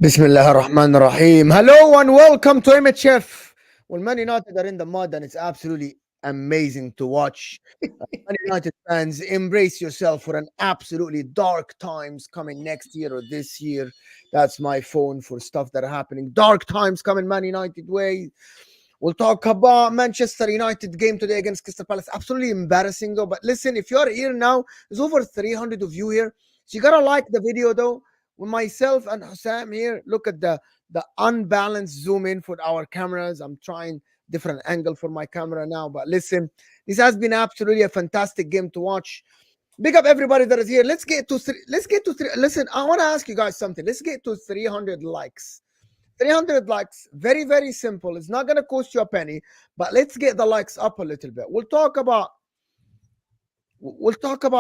Bismillah ar-Rahman ar-Rahim. Hello and welcome to MHF. Well, Man United are in the mud and it's absolutely amazing to watch. Man United fans, embrace yourself for an absolutely dark times coming next year or this year. That's my phone for stuff that are happening. Dark times coming Man United way. We'll talk about Manchester United game today against Crystal Palace. Absolutely embarrassing though. But listen, if you're here now, there's over 300 of you here. So you gotta like the video though. With myself and Husam here, look at the unbalanced zoom in for our cameras. I'm trying different angle for my camera now. But listen, this has been absolutely a fantastic game to watch. Big up everybody that is here. Let's get to three. Let's get to three. Listen, I want to ask you guys something. Let's get to 300 likes. 300 likes, very, very simple. It's not going to cost you a penny, but let's get the likes up a little bit. We'll talk about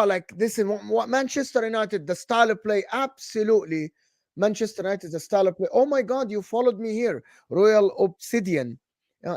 like this in what Manchester United, the style of play. Absolutely. Manchester United, the style of play. Oh my God, you followed me here. Royal Obsidian.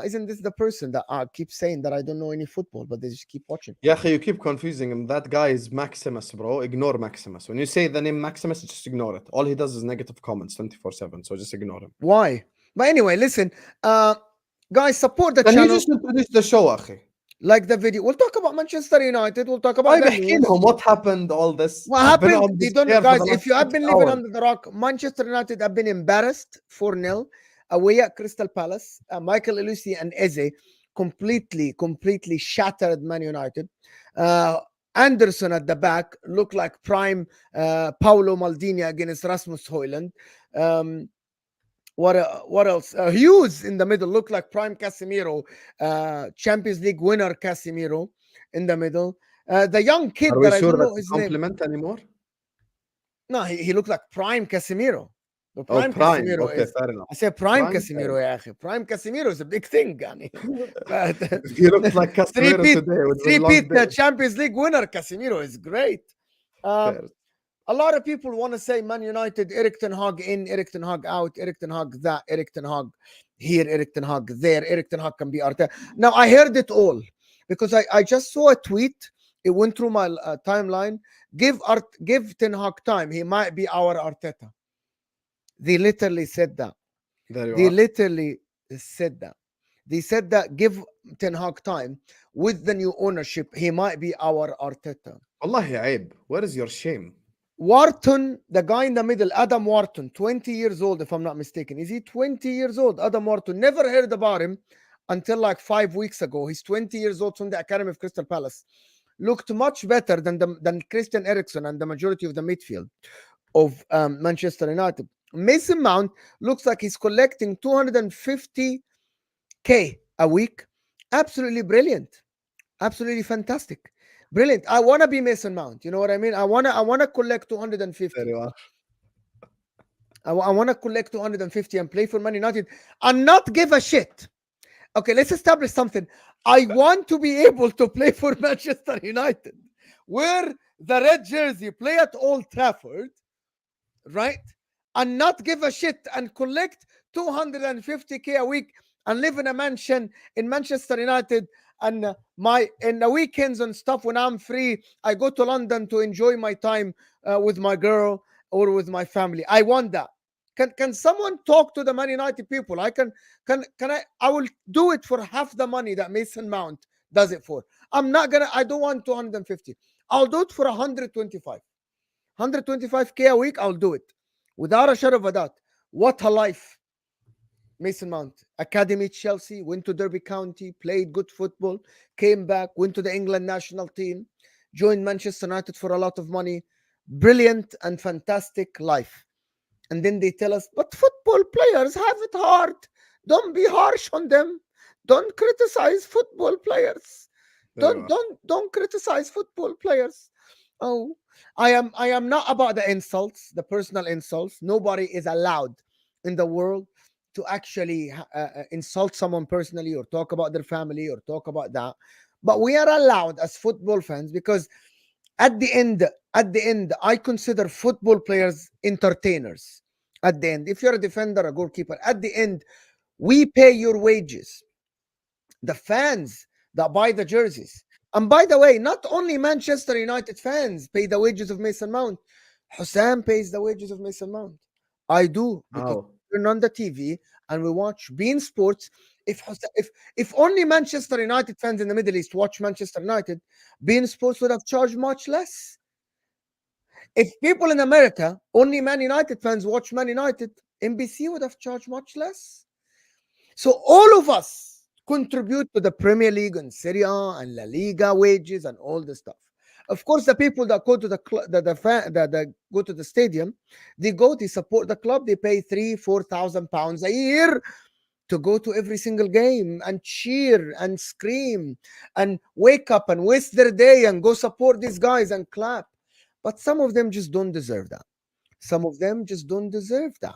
Isn't this the person that keeps saying that I don't know any football, but they just keep watching? Yeah, you keep confusing him. That guy is Maximus, bro. Ignore Maximus. When you say the name Maximus, just ignore it. All he does is negative comments 24/7. So just ignore him. Why? But anyway, listen. Guys, support the Can you channel. just introduce the show, أخي? Like the video. We'll talk about Manchester United. We'll talk about طيب the احكي news. لهم what happened, all this. What I've been happened? on They this don't, chair for guys. the If last you have 6 been living hours. under the rock, Manchester United have been embarrassed 4-0 away at Crystal Palace. Michael Elusi and Eze completely shattered Man United. Anderson at the back looked like prime Paolo Maldini against Rasmus Højlund. What else? Hughes in the middle looked like prime Casemiro, Champions League winner Casemiro in the middle. The young kid Are we that I sure don't know that's a his name. compliment anymore? No, he looked like prime Casemiro. The Oh, prime prime. Casemiro Okay, is. fair enough. I said prime Prime, Casemiro, يا أخي. Prime Casemiro is a big thing, يعني. But He looks like Casemiro today with his long three-peat day. Champions League winner Casemiro is great. Fair. A lot of people want to say Man United, Eric Ten Hag in, Eric Ten Hag out, Eric Ten Hag that, Eric Ten Hag here, Eric Ten Hag there, Eric Ten Hag can be Arteta. Now, I heard it all because I just saw a tweet. It went through my timeline. Give Ten Hag time. He might be our Arteta. They literally said that. They literally said that. They said that give Ten Hag time with the new ownership. He might be our Arteta. والله عيب. Where is your shame? Wharton, the guy in the middle, Adam Wharton, 20 years old, if I'm not mistaken. Is he 20 years old? Adam Wharton. Never heard about him until like 5 weeks ago. He's 20 years old from the Academy of Crystal Palace. Looked much better than Christian Eriksen and the majority of the midfield of Manchester United. Mason Mount looks like he's collecting 250K a week. Absolutely brilliant. Absolutely fantastic. Brilliant. I want to be Mason Mount. You know what I mean? I want to collect 250. There you are. I want to collect 250 and play for Man United and not give a shit. Okay, let's establish something. I want to be able to play for Manchester United, wear the red jersey, play at Old Trafford, right? And not give a shit and collect 250K a week and live in a mansion in Manchester United. And in the weekends and stuff, when I'm free, I go to London to enjoy my time with my girl or with my family. I want that. Can someone talk to the Man United people? I will do it for half the money that Mason Mount does it for. I don't want 250. I'll do it for 125. 125K a week, I'll do it. Without a shadow of a doubt. What a life. Mason Mount, Academy Chelsea, went to Derby County, played good football, came back, went to the England national team, joined Manchester United for a lot of money. Brilliant and fantastic life. And then they tell us, but football players have it hard. Don't be harsh on them. Don't criticize football players. Don't criticize football players. Oh, I am not about the insults, the personal insults. Nobody is allowed in the world to actually insult someone personally or talk about their family or talk about that. But we are allowed as football fans because at the end, I consider football players entertainers. At the end, if you're a defender, a goalkeeper, at the end, we pay your wages. The fans that buy the jerseys. And by the way, not only Manchester United fans pay the wages of Mason Mount. Husam pays the wages of Mason Mount. I do, because How? we turn on the TV and we watch beIN Sports. If only Manchester United fans in the Middle East watch Manchester United, beIN Sports would have charged much less. If people in America, only Man United fans watch Man United, NBC would have charged much less. So all of us contribute to the Premier League and Serie A and La Liga wages and all this stuff. Of course, the people that go to that go to the stadium, they support the club. They pay £3,000-4,000 a year to go to every single game and cheer and scream and wake up and waste their day and go support these guys and clap. But some of them just don't deserve that. Some of them just don't deserve that.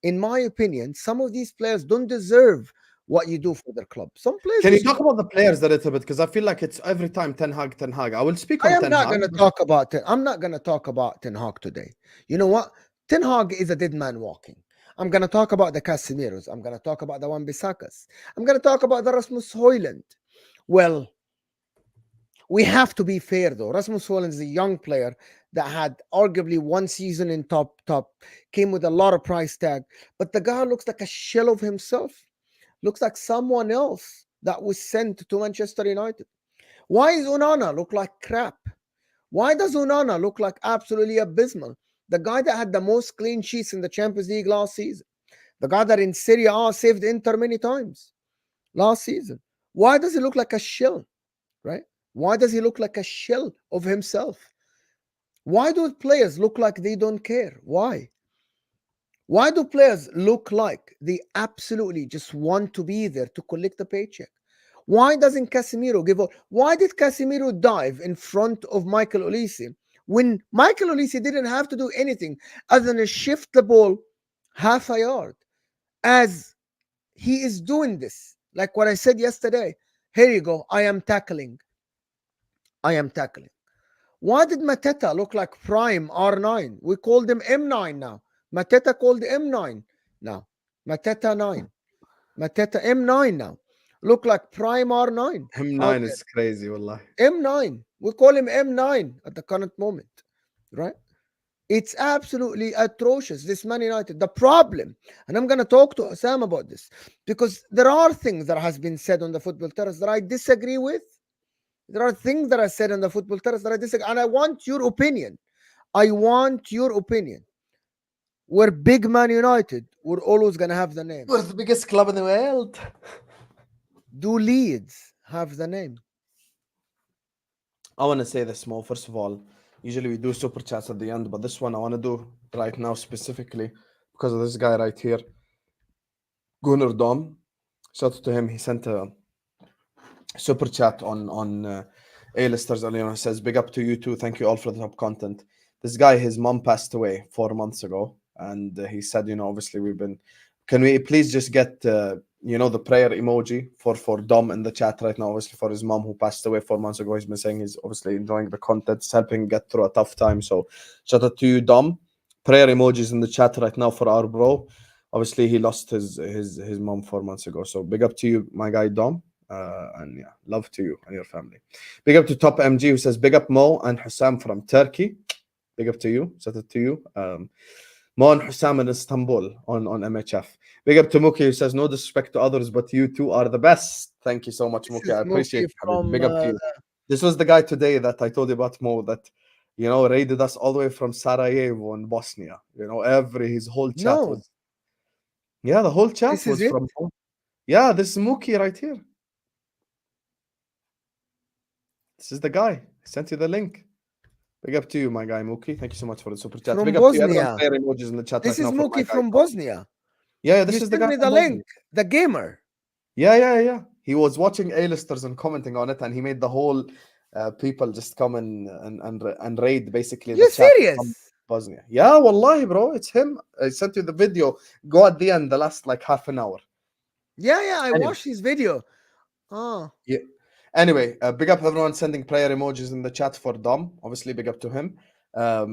In my opinion, some of these players don't deserve what you do for their club. Some players Can you just. talk about the players a little bit? Because I feel like it's every time Ten Hag, Ten Hag. I will speak I on am Ten not Hag. going to talk about it. I'm not going to talk about Ten Hag today. You know what? Ten Hag is a dead man walking. I'm going to talk about the Casemiros. I'm going to talk about the Wan-Bissakas. I'm going to talk about the Rasmus Højlund. Well, we have to be fair though. Rasmus Højlund is a young player that had arguably one season in top, came with a lot of price tag, but the guy looks like a shell of himself. Looks like someone else that was sent to Manchester United. Why is Onana look like crap? Why does Onana look like absolutely abysmal? The guy that had the most clean sheets in the Champions League last season. The guy that in Serie A saved Inter many times last season. Why does he look like a shell? Right? Why does he look like a shell of himself? Why do players look like they don't care? Why? Why do players look like they absolutely just want to be there to collect a paycheck? Why doesn't Casemiro give up? Why did Casemiro dive in front of Michael Olise when Michael Olise didn't have to do anything other than shift the ball half a yard? As he is doing this, like what I said yesterday, here you go, I am tackling. I am tackling. Why did Mateta look like prime R9? We called him M9 now. Mateta called M9 now. Mateta 9. Mateta M9 now. Look like prime R9 Him out nine there. is crazy, wallah. M9. We call him M9 at the current moment. Right? It's absolutely atrocious, this Man United. The problem, and I'm going to talk to Sam about this, because there are things that has been said on the football terrace that I disagree with. There are things that I said on the football terrace that I disagree, and I want your opinion. I want your opinion. We're big Man United. We're always going to have the name. We're the biggest club in the world. Do Leeds have the name? I want to say this, Mo. First of all, usually we do super chats at the end, but this one I want to do right now specifically because of this guy right here, Gunnar Dom. Shout out to him. He sent a super chat on A-listers earlier. He says, "Big up to you too. Thank you all for the top content." This guy, his mom passed away 4 months ago, and he said, obviously we've been. Can we please just get the prayer emoji for Dom in the chat right now? Obviously for his mom who passed away 4 months ago. He's been saying he's obviously enjoying the content, it's helping get through a tough time. So shout out to you, Dom. Prayer emojis in the chat right now for our bro. Obviously he lost his mom 4 months ago. So big up to you, my guy Dom. And yeah, love to you and your family. Big up to Top MG who says big up Mo and Husam from Turkey. Big up to you. Shout out to you. Mo and Husam in Istanbul on MHF. Big up to Muki who says no disrespect to others, but you two are the best. Thank you so much, This Muki. is I appreciate Mookie it. from Big up to you. This was the guy today that I told you about, Mo, that raided us all the way from Sarajevo in Bosnia. His whole chat No, was the whole chat this was is it. from yeah, this is Muki right here. This is the guy. I sent you the link. Big up to you, my guy Muki. Thank you so much for the super chat. From Big up to you. Everyone Bosnia. player emojis in the chat This right is now for my Mookie guy. from Bosnia. Yeah, this You is the sent guy me from the Bosnia. link, the gamer. Yeah. He was watching A-listers and commenting on it, and he made the whole people just come and raid basically You the chat from serious? Bosnia. Yeah, wallahi, bro, it's him. I sent you the video. Go at the end, the last like half an hour. Yeah. I Anyway. watched his video. Oh. Yeah. Anyway, big up everyone sending prayer emojis in the chat for Dom. Obviously, big up to him.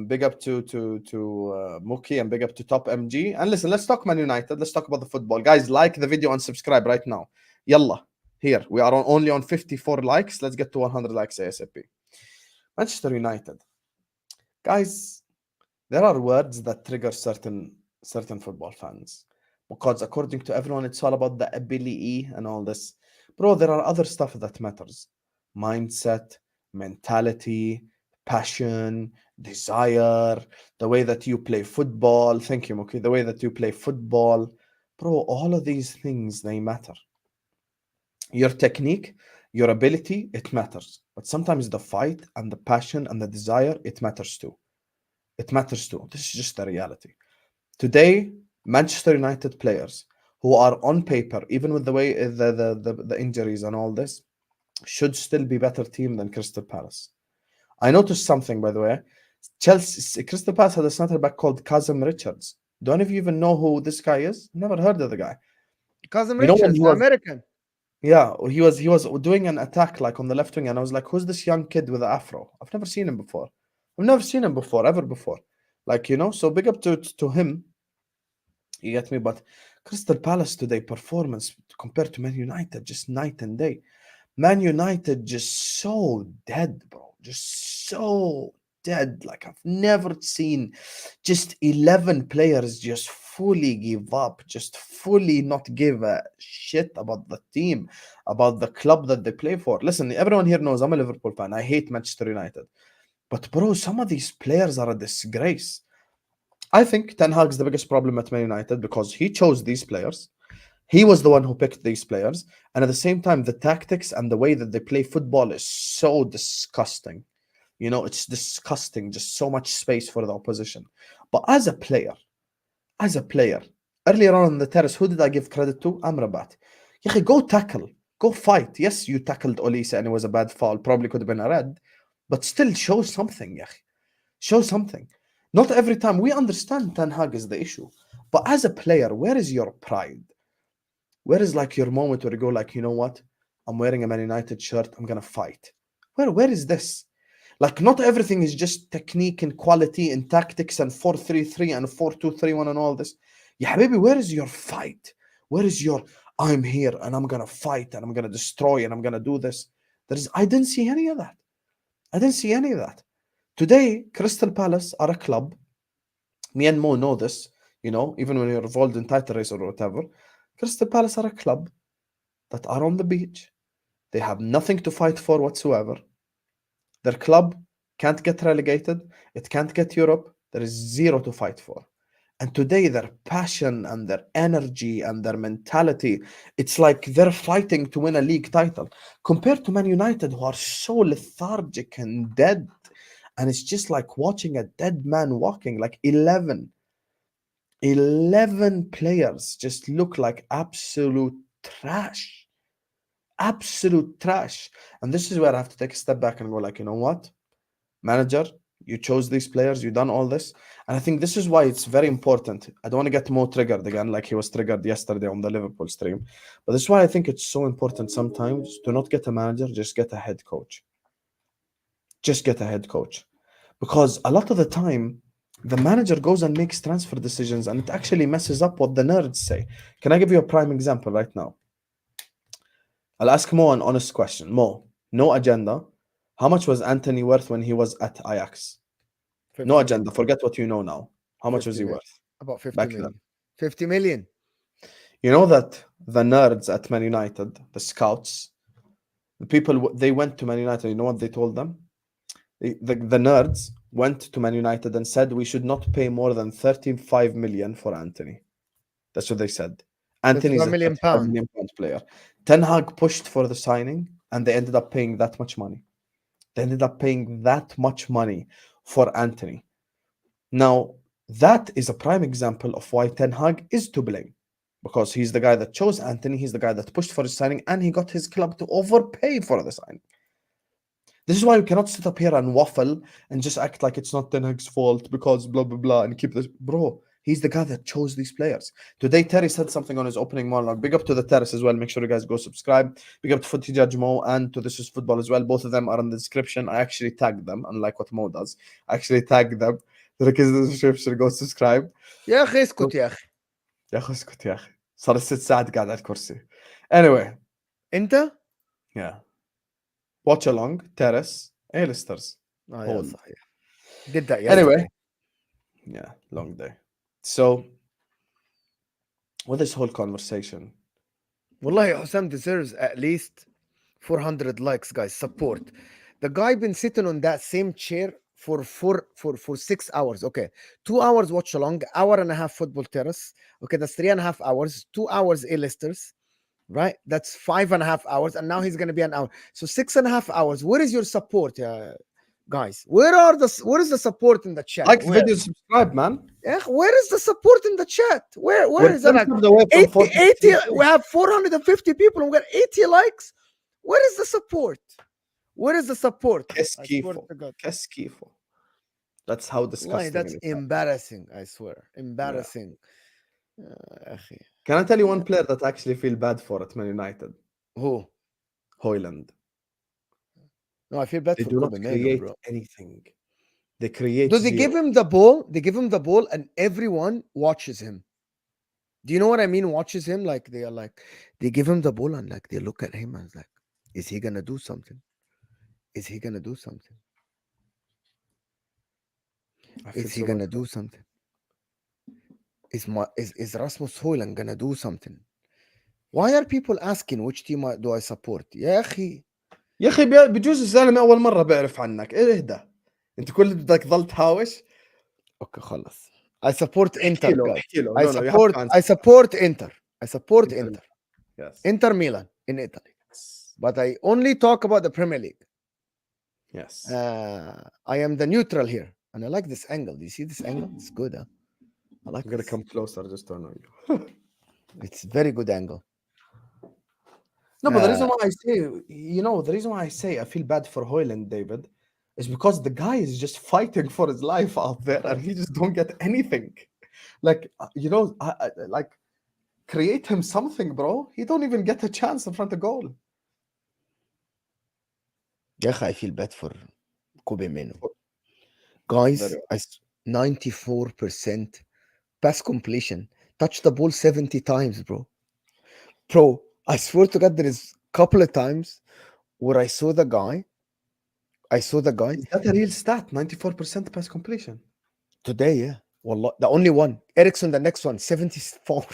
Big up to Muki and big up to Top MG. And listen, let's talk Man United. Let's talk about the football, guys. Like the video and subscribe right now. Yalla. Here we are only on 54 likes. Let's get to 100 likes ASAP. Manchester United, guys. There are words that trigger certain certain football fans. Because according to everyone, it's all about the ability and all this. Bro, there are other stuff that matters. Mindset, mentality, passion, desire, the way that you play football. Thank you, okay. The way that you play football. Bro, all of these things, they matter. Your technique, your ability, it matters. But sometimes the fight and the passion and the desire, it matters too. It matters too. This is just the reality. Today, Manchester United players who are on paper, even with the way the injuries and all this, should still be better team than Crystal Palace. I noticed something, by the way. Crystal Palace had a centre back called Kazim Richards. Do any of you even know who this guy is? Never heard of the guy. Cousin You know when Richards, he the was, American. yeah, he was doing an attack like on the left wing, and I was like, who's this young kid with the afro? I've never seen him before. I've never seen him before, ever before. Like, so big up to him. You get me? But Crystal Palace today performance compared to Man United, just night and day. Man United just so dead, bro. Just so dead. Like I've never seen just 11 players just fully give up, just fully not give a shit about the team, about the club that they play for. Listen, everyone here knows I'm a Liverpool fan. I hate Manchester United. But bro, some of these players are a disgrace. I think Ten Hag is the biggest problem at Man United because he chose these players. He was the one who picked these players. And at the same time, the tactics and the way that they play football is so disgusting. It's disgusting. Just so much space for the opposition. But as a player, earlier on the terrace, who did I give credit to? Amrabat. Yeah, go tackle. Go fight. Yes, you tackled Olise and it was a bad foul. Probably could have been a red. But still show something, yeah. Show something. Not every time. We understand Ten Hag is the issue. But as a player, where is your pride? Where is like your moment where you go like, you know what? I'm wearing a Man United shirt. I'm gonna fight. Where is this? Like not everything is just technique and quality and tactics and 4-3-3 and 4-2-3-1 and all this. Yeah, baby, where is your fight? Where is your I'm here and I'm gonna fight and I'm gonna destroy and I'm gonna do this? I didn't see any of that. I didn't see any of that. Today, Crystal Palace are a club. Me and Mo know this, even when you're involved in title race or whatever. Crystal Palace are a club that are on the beach. They have nothing to fight for whatsoever. Their club can't get relegated. It can't get Europe. There is zero to fight for. And today, their passion and their energy and their mentality, it's like they're fighting to win a league title. Compared to Man United, who are so lethargic and dead. And it's just like watching a dead man walking, like 11 players just look like absolute trash. Absolute trash. And this is where I have to take a step back and go like, you know what? Manager, you chose these players, you done all this. And I think this is why it's very important. I don't want to get more triggered again, like he was triggered yesterday on the Liverpool stream. But this is why I think it's so important sometimes to not get a manager, just get a head coach. Just get a head coach. Because a lot of the time, the manager goes and makes transfer decisions and it actually messes up what the nerds say. Can I give you a prime example right now? I'll ask Mo an honest question. Mo, no agenda. How much was Anthony worth when he was at Ajax? 50 No million. agenda. Forget what you know now. How much was 50 he million. worth About 50 back million. then? 50 million. You know that the nerds at Man United, the scouts, the people, they went to Man United. You know what they told them? The nerds went to Man United and said we should not pay more than 35 million for Anthony. That's what they said. Anthony is 35 a million 35 pound. million pound player. Ten Hag pushed for the signing and they ended up paying that much money. They ended up paying that much money for Anthony. Now, that is a prime example of why Ten Hag is to blame. Because he's the guy that chose Anthony, he's the guy that pushed for his signing, and he got his club to overpay for the signing. This is why we cannot sit up here and waffle and just act like it's not Ten Hag's fault because blah blah blah and keep this. Bro, he's the guy that chose these players. Today, Terry said something on his opening monologue. Big up to the Terrace as well. Make sure you guys go subscribe. Big up to Footy Judge Mo and to This Is Football as well. Both of them are in the description. I actually tagged them, unlike what Mo does. I actually tagged them. ركز in the description. Go subscribe. يا اخي اسكت يا اخي. يا اخي اسكت يا اخي. صار 6 ساعات قاعد على الكرسي. Anyway, انت؟ yeah. Watch along, Terrace, A-listers. يا Whole. صحيح. Did that Anyway, yesterday. yeah, long day. So with this whole conversation. Wallahi, Husam deserves at least 400 likes, guys. Support. The guy been sitting on that same chair for 6 hours. Okay, 2 hours watch along, hour and a half football terrace. Okay, that's 3.5 hours. 2 hours A-listers, right? That's 5.5 hours, and now he's gonna be an hour. So 6.5 hours. Where is your support, guys? Where is the support in the chat? Like the Where? video, subscribe, man. Where is the support in the chat? Where We're is it? 10 Like steps away from 80, 40. 80, we have 450 people and we got 80 likes. Where is the support? Where is the support? I swear Keskifo. to God. Keskifo. That's how disgusting That's it is. embarrassing, I swear. Embarrassing. Akhi. Can I tell you one player that I actually feel bad for at Man United? Who? Hoyland. No, I feel bad They for do not Kobbie Mainoo, create bro. anything. They create Do they give zero. him the ball? They give him the ball and everyone watches him. Do you know what I mean? Watches him? Like they are like, they give him the ball and like they look at him and like, is he gonna do something? Is he gonna do something? I feel Is he so gonna bad. do something? Is Rasmus Højlund gonna do something? Why are people asking which team do I support? يا أخي يا اخي بجوز الزلمه اول مره بيعرف عنك، اهدى. انت كل بدك تضل تهاوش. اوكي خلص. I support Inter, guys. احكي له. I No, you have support to I answer. support Inter. I support Inter. Inter. Yes. Inter Milan in Italy. But I only talk about the Premier League. Yes. I am the neutral here. And I like this angle. Do you see this angle? It's good, huh? I like I'm gonna this. come closer just to annoy you. It's very good angle. No, but the reason why I say, the reason why I say I feel bad for Hoyland, David, is because the guy is just fighting for his life out there and he just don't get anything. Like, like, create him something, bro. He don't even get a chance in front of goal. يا أخي, I feel bad for Kobbie Mainoo. Guys, 94% pass completion. Touch the ball 70 times, bro. Bro, I swear to God, there is a couple of times where I saw the guy. Is that a real stat? 94% pass completion. Today, yeah. Wallah, the only one. Ericsson, the next one, 74.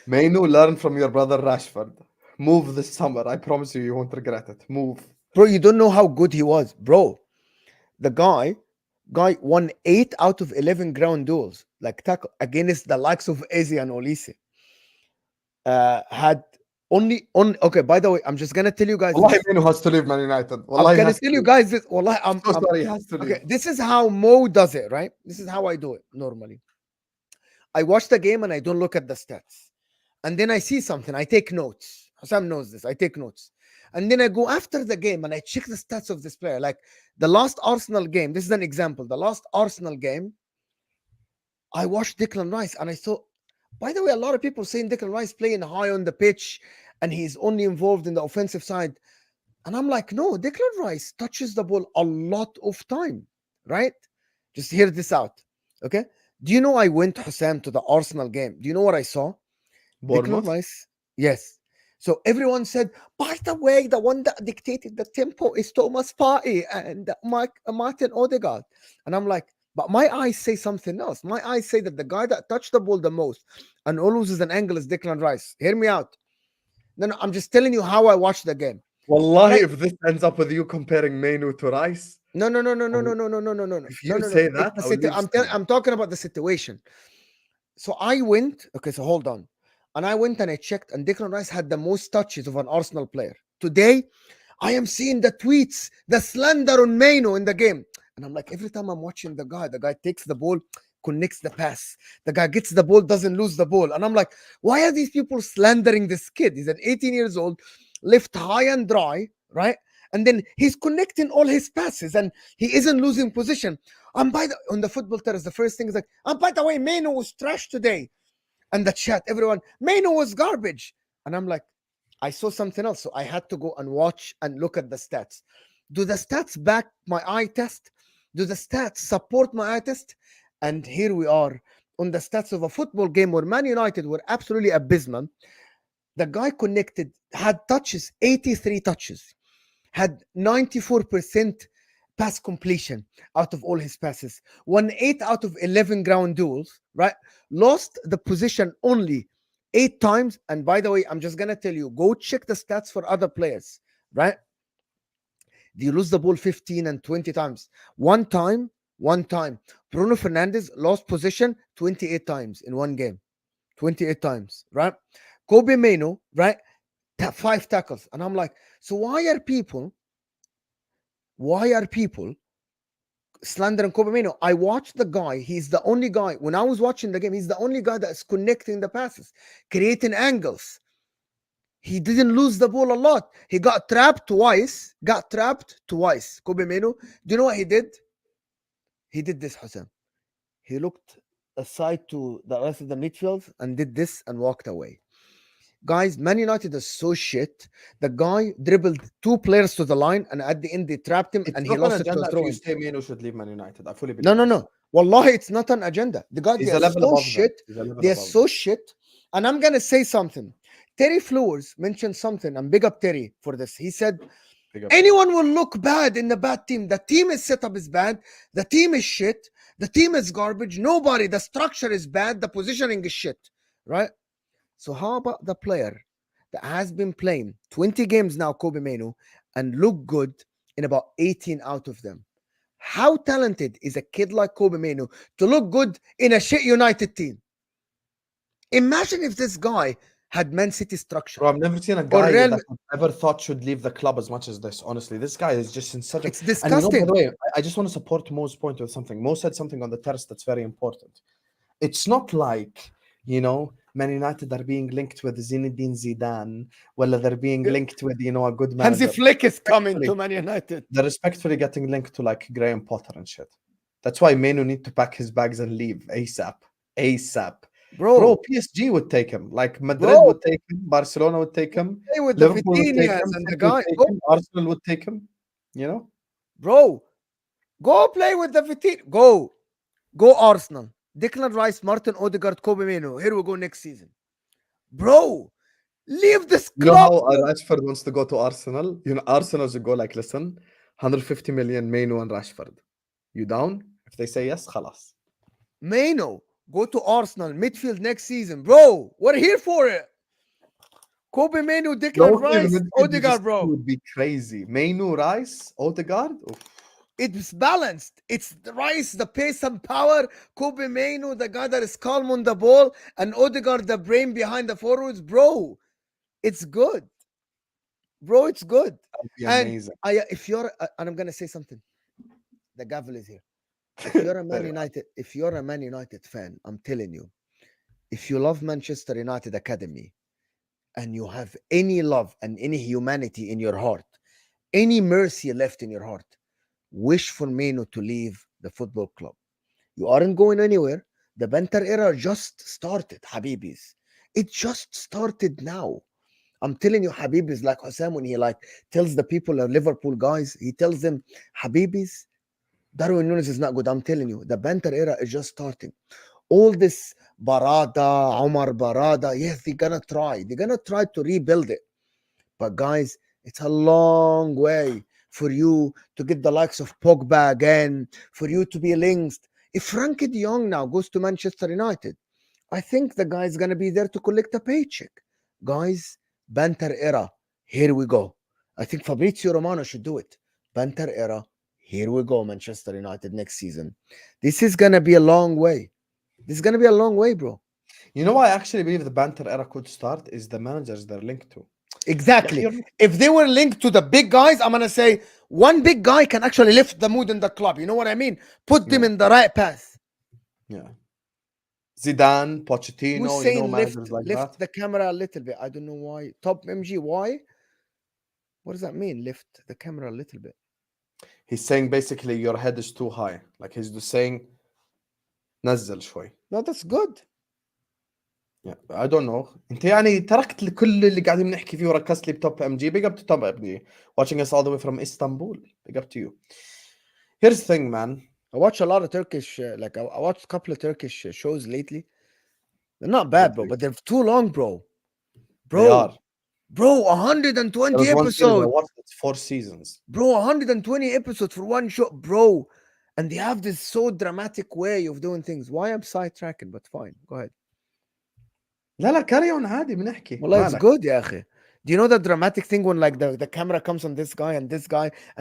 Mainoo, learn from your brother Rashford. Move this summer. I promise you won't regret it. Move. Bro, you don't know how good he was. Bro, the guy won 8 out of 11 ground duels, like tackle against the likes of Eze and Olise. Had okay, by the way, I'm just gonna tell you guys Wallahi, this. Mainoo has to leave Man United. I'm gonna tell you guys this. Wallahi, I'm so sorry, he has to leave. okay, this is how Mo does it, right? This is how I do it normally. I watch the game and I don't look at the stats. And then I see something, I take notes. Husam knows this. I take notes. And then I go after the game and I check the stats of this player. Like the last Arsenal game, this is an example. The last Arsenal game, I watched Declan Rice and I saw, by the way, a lot of people saying Declan Rice playing high on the pitch and he's only involved in the offensive side. And I'm like, no, Declan Rice touches the ball a lot of time, right? Just hear this out, okay? Do you know I went, Husam, to the Arsenal game? Do you know what I saw? Bournemouth? Declan Rice. Yes. So everyone said, by the way, the one that dictated the tempo is Thomas Partey and Martin Odegaard. And I'm like, but my eyes say something else. My eyes say that the guy that touched the ball the most and always is an angle is Declan Rice. Hear me out. No, I'm just telling you how I watched the game. Wallahi, if this ends up with you comparing Mainoo to Rice. No. If you say that, I'm talking about the situation. So I went, okay, so hold on. And I went and I checked, and Declan Rice had the most touches of an Arsenal player. Today, I am seeing the tweets, the slander on Mainoo in the game. And I'm like, every time I'm watching the guy takes the ball, connects the pass. The guy gets the ball, doesn't lose the ball. And I'm like, why are these people slandering this kid? He's an 18 years old, left high and dry, right? And then he's connecting all his passes and he isn't losing position. And on the football terrace, the first thing is like, and by the way, Mainoo was trash today. And the chat, everyone, Mainoo was garbage. And I'm like, I saw something else. So I had to go and watch and look at the stats. Do the stats back my eye test? Do the stats support my eye test? And here we are on the stats of a football game where Man United were absolutely abysmal. The guy connected, had touches, 83 touches, had 94% pass completion out of all his passes. Won 8 out of 11 ground duels, right? Lost the position only 8 times. And by the way, I'm just going to tell you, go check the stats for other players, right? They lose the ball 15 and 20 times. One time. Bruno Fernandes lost position 28 times in one game. 28 times, right? Kobbie Mainoo, right? 5 tackles. And I'm like, so why are people slandering Kobbie Mainoo? I watched the guy. He's the only guy. When I was watching the game, he's the only guy that's connecting the passes, creating angles. He didn't lose the ball a lot. He got trapped twice. Kobbie Mainoo. Do you know what he did? He did this, Husam. He looked aside to the rest of the midfield and did this and walked away. Guys, Man United is so shit. The guy dribbled 2 players to the line, and at the end they trapped him, It's and he not an lost it to agenda a if throw. you say Mainoo should leave Man United. I fully believe No. this. Wallahi, it's not an agenda. The guys, He's they a are level so above them. shit. He's a level They're above so them. shit. And I'm gonna say something. Terry Flowers mentioned something, and big up Terry for this. He said, Big up. anyone will look bad in the bad team. The team is set up is bad. The team is shit. The team is garbage. Nobody. The structure is bad. The positioning is shit. Right? So how about the player that has been playing 20 games now, Kobbie Mainoo, and look good in about 18 out of them? How talented is a kid like Kobbie Mainoo to look good in a shit United team? Imagine if this guy had Man City structure. Bro, I've never seen a Or guy Real, that I ever thought should leave the club as much as this. Honestly, this guy is just in such a. it's And you know, by disgusting. the way, I just want to support Mo's point with something. Mo said something on the terrace that's very important. It's not like, you know, Man United are being linked with Zinedine Zidane, well, they're being linked with, you know, a good Hansi manager. Flick is coming Respectfully, to Man United. they're respectfully getting linked to like Graham Potter and shit. That's why Mainoo need to pack his bags and leave ASAP. ASAP. Bro, Bro, PSG would take him. Like Madrid would take him. Barcelona would take him. play with the Liverpool would take Vitinhas him. and the City would guy. take him. Arsenal would take him. You know? Bro, go play with the Vitin. Go Arsenal. Declan Rice, Martin Odegaard, Kobbie Mainoo. Here we go next season. Bro, leave this You know club. how Rashford wants to go to Arsenal? You know, Arsenal should go like, listen, 150 million Mainoo and Rashford. You down? If they say yes, khalas. Mainoo, go to Arsenal midfield next season. Bro, we're here for it. Kobbie Mainoo, Declan Rice, Odegaard, bro. would be crazy. Mainoo, Rice, Odegaard. Oof. It's balanced. It's the Rice, the pace and power. Kobbie Mainoo, the guy that is calm on the ball, and Odegaard, the brain behind the forwards. Bro, it's good. Bro, it's good. That'd be And amazing. if you're, and I'm gonna say something. The gavel is here. If you're a Man United fan, I'm telling you, if you love Manchester United Academy, and you have any love and any humanity in your heart, any mercy left in your heart, wish for Mainoo to leave the football club. You aren't going anywhere. The banter era just started, Habibis. It just started now. I'm telling you, Habibis, like Husam, when he like tells the people, the Liverpool guys, he tells them, Habibis, Darwin Nunes is not good. I'm telling you, the banter era is just starting. All this Barada, Omar Barada, yes, they're gonna try. They're gonna try to rebuild it. But guys, it's a long way for you to get the likes of Pogba again, for you to be linked. If Frankie de Jong now goes to Manchester United, I think the guy's gonna be there to collect a paycheck. Guys, banter era, here we go. I think Fabrizio Romano should do it. Banter era, here we go, Manchester United next season. This is gonna be a long way. This is gonna be a long way, bro. You know why I actually believe the banter era could start is the managers they're linked to. Exactly. Yeah, If they were linked to the big guys, I'm gonna say one big guy can actually lift the mood in the club. You know what I mean? Put them in the right path. Yeah. Zidane, Pochettino, Who's you know, saying managers like lift that. the camera a little bit? I don't know why. Top MG, why? What does that mean? Lift the camera a little bit. He's saying basically your head is too high. Like he's just saying نزل شوي. No, that's good. Yeah, I don't know. انت يعني تركت كل اللي قاعدين نحكي فيه وركزت لي بتوب ام جي. Big up to Top MG. Watching us all the way from Istanbul. Big up to you. Here's the thing, man. I watch a lot of Turkish, I watched a couple of Turkish shows lately. They're not bad, bro, but they're too long, bro. They are. Bro, There 120 was one series I episodes. watched. It's 4 seasons. Bro, 120 episodes for one show, bro. And they have this so dramatic way of doing things. Why I'm sidetracking, but fine. Go ahead. لا carry on عادي بنحكي Well, it's مالك. good, يا أخي. Do you know the dramatic thing when like the camera comes on this guy and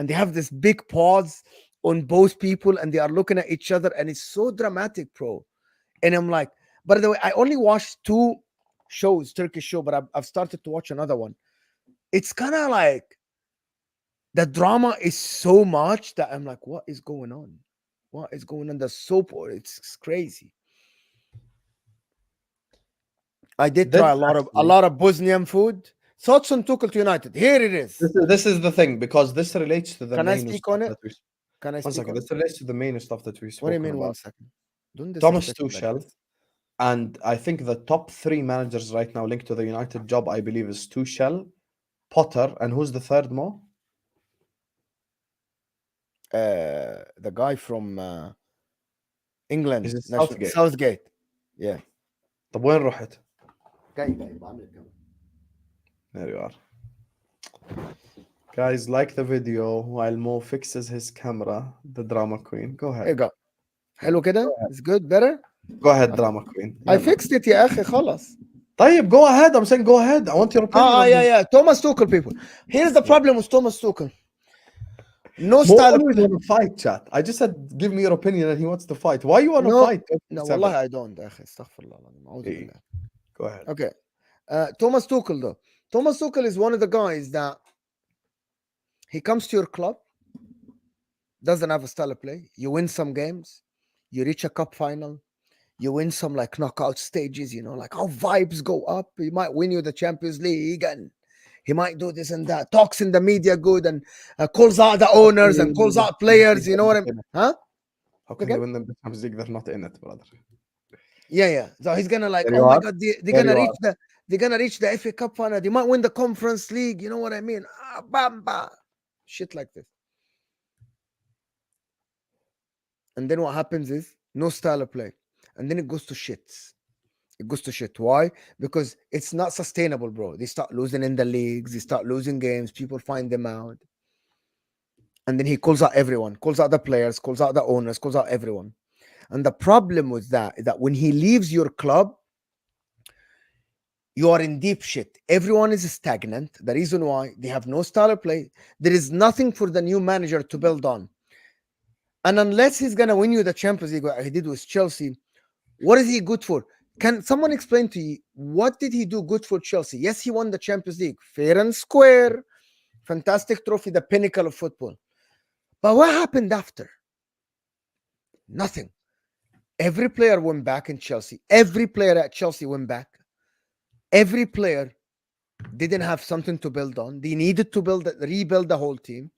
they have this big pause on both people and they are looking at each other and it's so dramatic, bro. And I'm like, by the way, I only watched 2 shows, Turkish show, but I've started to watch another one. It's kind of like the drama is so much that I'm like, what is going on? What is going on? The soap, it's crazy. I did This try a actually, lot of Bosnian food. Thoughts on Tuchel to United. Here it is. this is the thing, because this relates to the Can I main speak stuff on it? that we. Can I One speak second. on it? This relates to the main stuff that we've What do you spoken mean? 1 about. second. Don't Thomas disrespect me like Tuchel, this. and I think the top 3 managers right now linked to the United job, I believe, is Tuchel, Potter, and who's the third, Mo? The guy from England, Is it national Southgate? Southgate. Yeah. طب وين رحت؟ جاي بعمل الكاميرا. There you are. Guys, like the video while Mo fixes his camera, the drama queen. Go Here you ahead. go. حلو كده. It's good. Better. Go ahead, drama queen. I يلا. fixed it يا أخي خلاص. طيب, go ahead. I'm saying go ahead. I want your opinion on this. Yeah. Thomas Tuchel, people. Here's the problem with Thomas Tuchel. No Mo style of always play. want to fight, chat. I just said give me your opinion and he wants to fight. Why you want to No, fight? no, 24/7? والله I don't يا أخي. استغفر الله العظيم. أعوذ إيه. بالله. Go ahead. Okay. Thomas Tuchel, though. Thomas Tuchel is one of the guys that he comes to your club, doesn't have a style of play. You win some games, you reach a cup final, you win some like knockout stages, like how vibes go up. He might win you the Champions League and he might do this and that, talks in the media good and calls out the owners and calls out players, you know what I mean? Huh? How can they win the Champions League? They're not in it, brother. Yeah. So he's gonna like, There you oh my are. god, they're There gonna you reach are. they're gonna reach the FA Cup final. They might win the Conference League. You know what I mean? Bamba, shit like this. And then what happens is no style of play, and then it goes to shits. It goes to shit. Why? Because it's not sustainable, bro. They start losing in the leagues. They start losing games. People find them out. And then he calls out everyone, calls out the players, calls out the owners, calls out everyone. And the problem with that is that when he leaves your club, you are in deep shit. Everyone is stagnant. The reason why they have no style of play, there is nothing for the new manager to build on. And unless he's gonna win you the Champions League, like he did with Chelsea, what is he good for? Can someone explain to you what did he do good for Chelsea? Yes, he won the Champions League, fair and square, fantastic trophy, the pinnacle of football. But what happened after? Nothing. Every player went back in Chelsea. Every player at Chelsea went back. Every player didn't have something to build on. They needed to rebuild the whole team.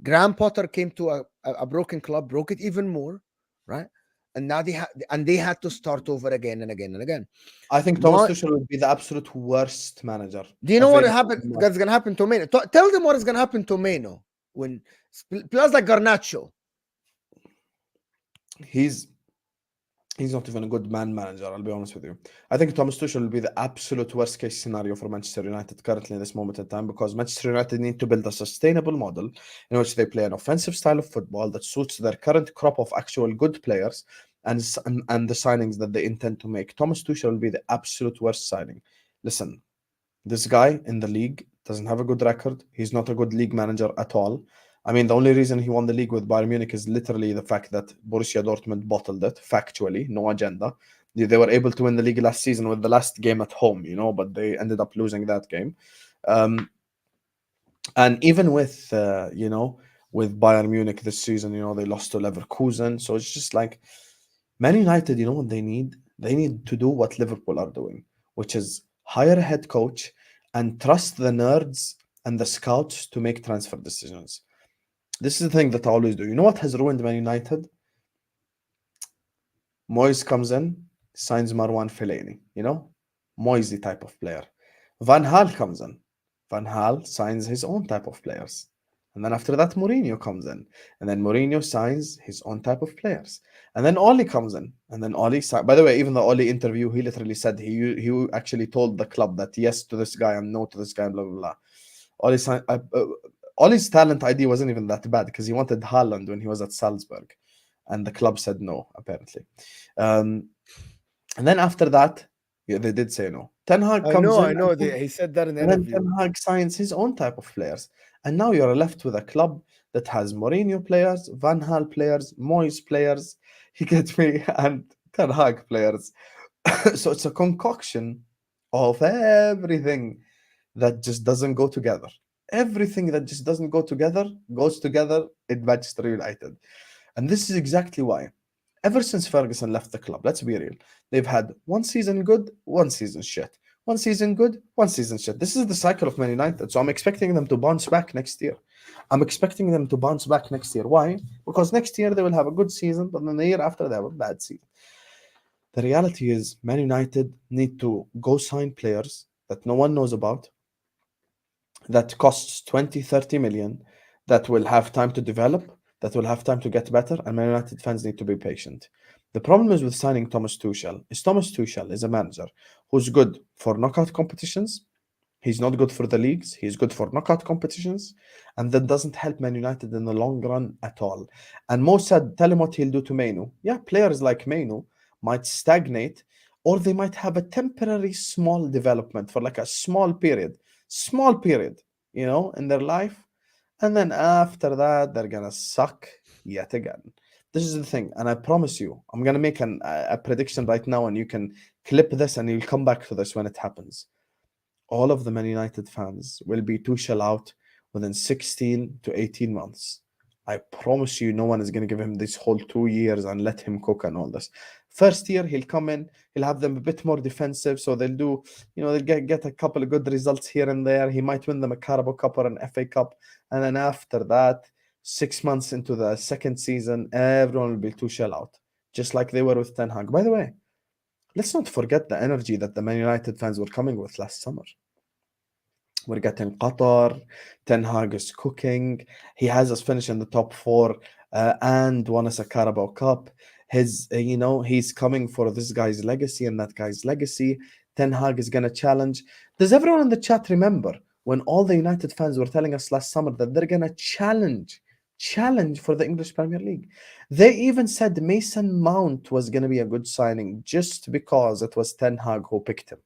Graham Potter came to a broken club, broke it even more, right? And now they had to start over again and again and again. I think Thomas Tuchel would be the absolute worst manager. Do you know what happened? That's gonna happen to Mainoo. Tell them what is gonna happen to Mainoo when players like Garnacho. He's not even a good manager, I'll be honest with you. I think Thomas Tuchel will be the absolute worst case scenario for Manchester United currently in this moment in time, because Manchester United need to build a sustainable model in which they play an offensive style of football that suits their current crop of actual good players and the signings that they intend to make. Thomas Tuchel will be the absolute worst signing. Listen, this guy in the league doesn't have a good record. He's not a good league manager at all. I mean, the only reason he won the league with Bayern Munich is literally the fact that Borussia Dortmund bottled it, factually, no agenda. They were able to win the league last season with the last game at home, but they ended up losing that game. And even with, with Bayern Munich this season, they lost to Leverkusen. So it's just like, Man United, you know what they need? They need to do what Liverpool are doing, which is hire a head coach and trust the nerds and the scouts to make transfer decisions. This is the thing that I always do. You know what has ruined Man United? Moyes comes in, signs Marwan Fellaini, Moyesy type of player. Van Gaal comes in. Van Gaal signs his own type of players. And then after that, Mourinho comes in. And then Mourinho signs his own type of players. And then Oli comes in. And then Oli, by the way, even the Oli interview, he literally said he actually told the club that yes to this guy and no to this guy, blah, blah, blah. Oli Oli's talent ID wasn't even that bad because he wanted Haaland when he was at Salzburg. And the club said no, apparently. And then after that, yeah, they did say no. Ten Hag comes in. I know. He said that in the And then interview. Ten Hag signs his own type of players. And now you're left with a club that has Mourinho players, Van Gaal players, Moyes players, he gets me, and Ten Hag players. So it's a concoction of everything that just doesn't go together. Everything that just doesn't go together goes together in Manchester United. And this is exactly why. Ever since Ferguson left the club, let's be real, they've had one season good, one season shit. One season good, one season shit. This is the cycle of Man United. So I'm expecting them to bounce back next year. I'm expecting them to bounce back next year. Why? Because next year they will have a good season, but then the year after they have a bad season. The reality is Man United need to go sign players that no one knows about, that costs 20, 30 million, that will have time to develop, that will have time to get better, and Man United fans need to be patient. The problem is with signing Thomas Tuchel is a manager who's good for knockout competitions. He's not good for the leagues. He's good for knockout competitions. And that doesn't help Man United in the long run at all. And Mo said, tell him what he'll do to Mainoo. Yeah, players like Mainoo might stagnate, or they might have a temporary small development for like a small period, in their life. And then after that, they're going to suck yet again. This is the thing. And I promise you, I'm going to make a prediction right now, and you can clip this and you'll come back to this when it happens. All of the Man United fans will be Tuchel out within 16 to 18 months. I promise you, no one is going to give him this whole 2 years and let him cook and all this. First year, he'll come in, he'll have them a bit more defensive, so they'll do, they'll get a couple of good results here and there. He might win them a Carabao Cup or an FA Cup, and then after that, 6 months into the second season, everyone will be Tuchel out, just like they were with Ten Hag. By the way, let's not forget the energy that the Man United fans were coming with last summer. We're getting Qatar. Ten Hag is cooking. He has us finish in the top 4 and won us a Carabao Cup. He's coming for this guy's legacy and that guy's legacy. Ten Hag is going to challenge. Does everyone in the chat remember when all the United fans were telling us last summer that they're going to challenge for the English Premier League? They even said Mason Mount was going to be a good signing just because it was Ten Hag who picked him.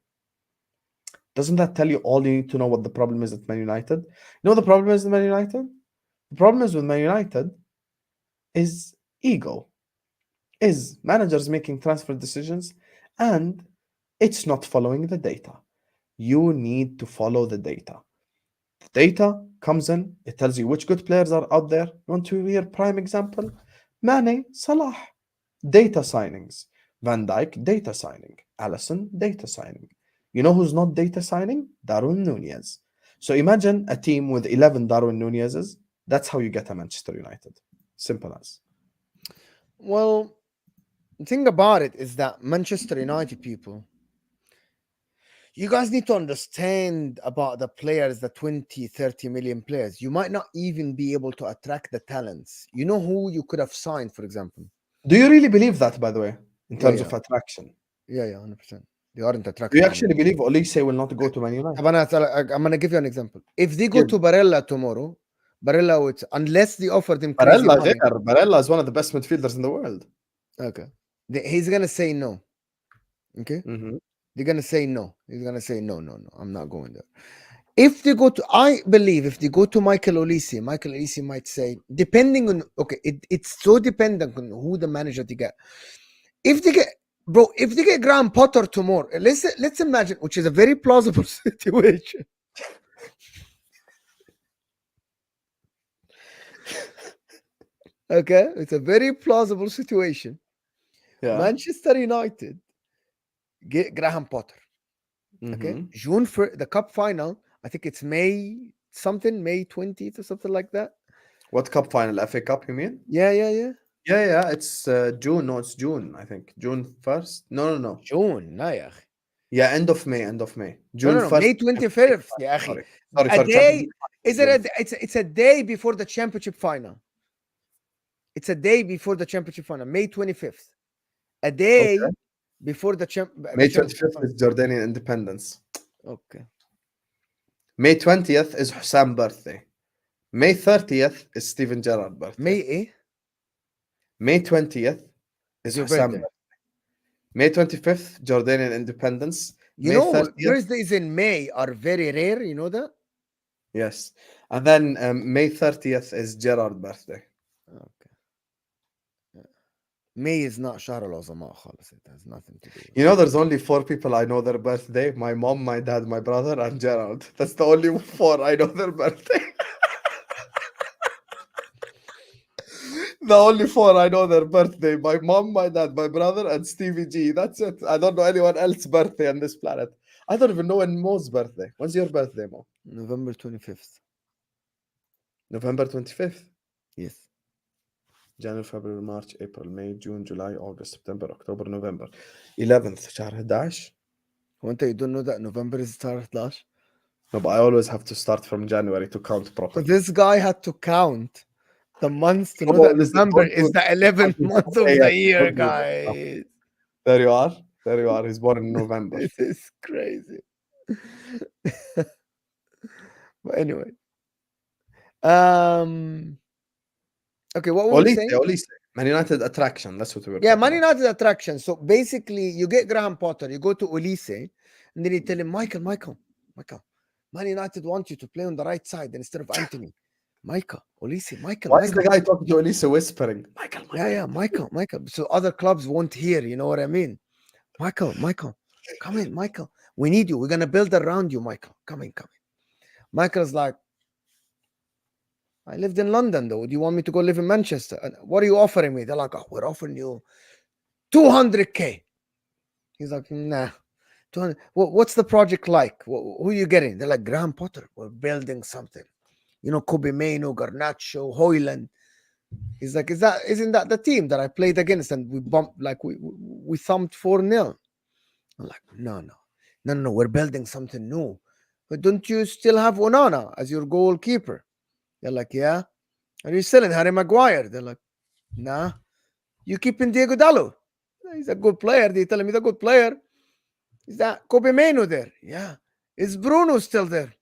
Doesn't that tell you all you need to know what the problem is at Man United? You know what the problem is with Man United? The problem is with Man United is ego, is managers making transfer decisions, and it's not following the data. You need to follow the data. The data comes in, it tells you which good players are out there. You want to hear prime example? Mane, Salah, data signings. Van Dijk, data signing. Alisson, data signing. You know who's not data signing? Darwin Nunez. So imagine a team with 11 Darwin Nunez's. That's how you get a Manchester United. Simple as. Well, the thing about it is that Manchester United people, you guys need to understand about the players, the 20, 30 million players. You might not even be able to attract the talents. You know who you could have signed, for example? Do you really believe that, by the way, in terms of attraction? Yeah, 100%. They aren't attractive. Do you actually believe Olise will not go to Man United? I'm going to give you an example. If they go to Barella tomorrow, Barella would, unless they offered him crazy money. Barella is one of the best midfielders in the world. Okay. He's going to say no. Okay? Mm-hmm. They're going to say no. He's going to say, no, I'm not going there. If they go to, I believe if they go to Michael Olise might say, depending on, okay, it's so dependent on who the manager they get. If they get Graham Potter tomorrow, let's imagine, which is a very plausible situation. Okay, it's a very plausible situation. Yeah. Manchester United get Graham Potter. Okay, June for the cup final. I think it's May 20th or something like that. What cup final? FA Cup, you mean? Yeah. Yeah. It's June. No, it's June. I think June 1st. No. June. No, yeah, end of May. June 1st. May 25th. Sorry. Is it? It's a day before the championship final. It's a day before the championship final, May 25th. A day Okay. before the May championship 25th final. is Jordanian independence. Okay. May 20th is Husam birthday. May 30th is Steven Gerrard birthday. May eh? May 20th Is is your Husam birthday. birthday. May 25th, Jordanian independence. You May know, 30th, birthdays in May are very rare. You know that? yes. And then May 30th is Gerrard birthday. Okay. May is not شهر العظماء خالص. It has nothing to do with You know, there's only 4 people I know their birthday. My mom, my dad, my brother, and Gerrard. That's the only 4 I know their birthday. The only 4 I know their birthday. My mom, my dad, my brother, and Stevie G. That's it. I don't know anyone else's birthday on this planet. I don't even know when Mo's birthday. When's your birthday, Mo? November 25th. November 25th. Yes. January, February, March, April, May, June, July, August, September, October, November. 11th, شهر 11. You don't know that November is start 11? No, but I always have to start from January to count properly. This guy had to count the months to know Come that on, listen, November don't is do the 11th month of Yeah, the year, don't do that. guys. There you are. There you are. He's born in November. This is crazy. But anyway. Okay, what were we saying? Olise. Man United attraction. That's what we were Yeah, talking Man about. United attraction. So basically, you get Graham Potter, you go to Olise, and then you tell him, Michael, Man United want you to play on the right side instead of Anthony. Olise, Why is the guy talking to Olise whispering? Michael. Yeah, Michael. So other clubs won't hear, you know what I mean? Michael, come in, Michael. We need you. We're going to build around you, Michael. Come in. Michael's like, I lived in London, though. Do you want me to go live in Manchester? And what are you offering me? They're like, oh, we're offering you 200K. He's like, nah. 200. What's the project like? Who are you getting? They're like, Graham Potter. We're building something. You know, Kobbie Mainoo, Garnacho, Hoyland. He's like, isn't that the team that I played against and we bumped, like we thumped 4-0? I'm like, no, we're building something new. But don't you still have Onana as your goalkeeper? They're like, yeah. Are you selling Harry Maguire? They're like, nah. You keeping Diego Dallo? He's a good player. They tell him he's a good player. Is that Kobbie Mainoo there? Yeah. Is Bruno still there?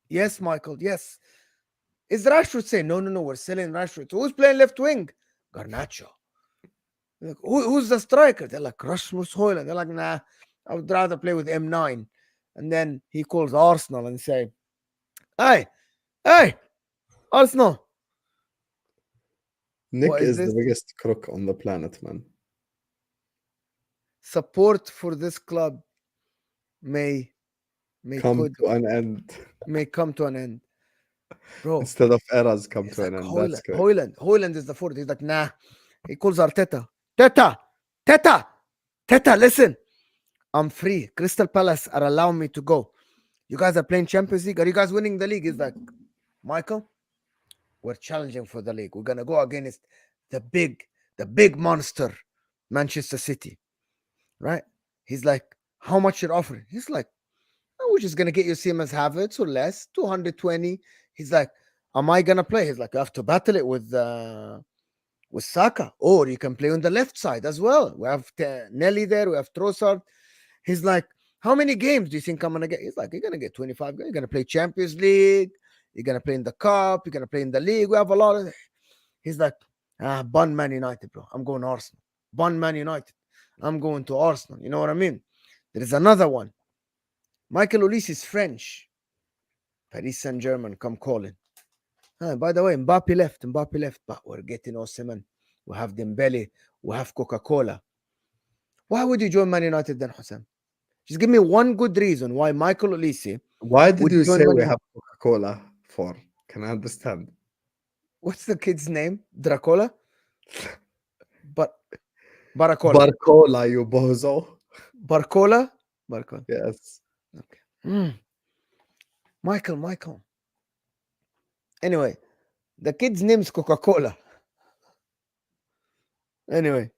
Yes, Michael, yes. Is Rashford saying, no, we're selling Rashford. So who's playing left wing? Garnacho. Like, who's the striker? They're like, Rasmus Højlund. They're like, nah, I would rather play with M9. And then he calls Arsenal and say, hey, Arsenal. Nick is the biggest crook on the planet, man. Support for this club may come to an end. May come to an end. Bro. Instead of eras come to an end. That's great. Højlund is the fourth. He's like, nah. He calls Arteta. Teta, listen. I'm free. Crystal Palace are allowing me to go. You guys are playing Champions League. Are you guys winning the league? He's like, Michael, we're challenging for the league. We're gonna go against the big monster, Manchester City. Right? He's like, how much you're offering? He's like, we're just gonna get you Siemens Havertz or less, 220. He's like, am I gonna play? He's like, you have to battle it with Saka, or you can play on the left side as well. We have Nelly there. We have Trossard. He's like, how many games do you think I'm gonna get? He's like, you're gonna get 25 games. You're gonna play Champions League. You're gonna play in the cup. You're gonna play in the league. We have a lot of. He's like, bun Man United, bro. I'm going to Arsenal. Bun Man United. I'm going to Arsenal. You know what I mean? There is another one. Michael Olise is French. Paris Saint-Germain come calling. By the way, Mbappe left, but we're getting Osimhen. We have Dembele. We have Coca-Cola. Why would you join Man United then, Husam? Just give me one good reason why Michael Olise. Why did you say we have Coca-Cola for? Can I understand? What's the kid's name? Dracola? But Baracola. Barcola, you bozo. Barcola? Yes. Okay. Michael. Anyway, the kid's name is Coca-Cola. Anyway,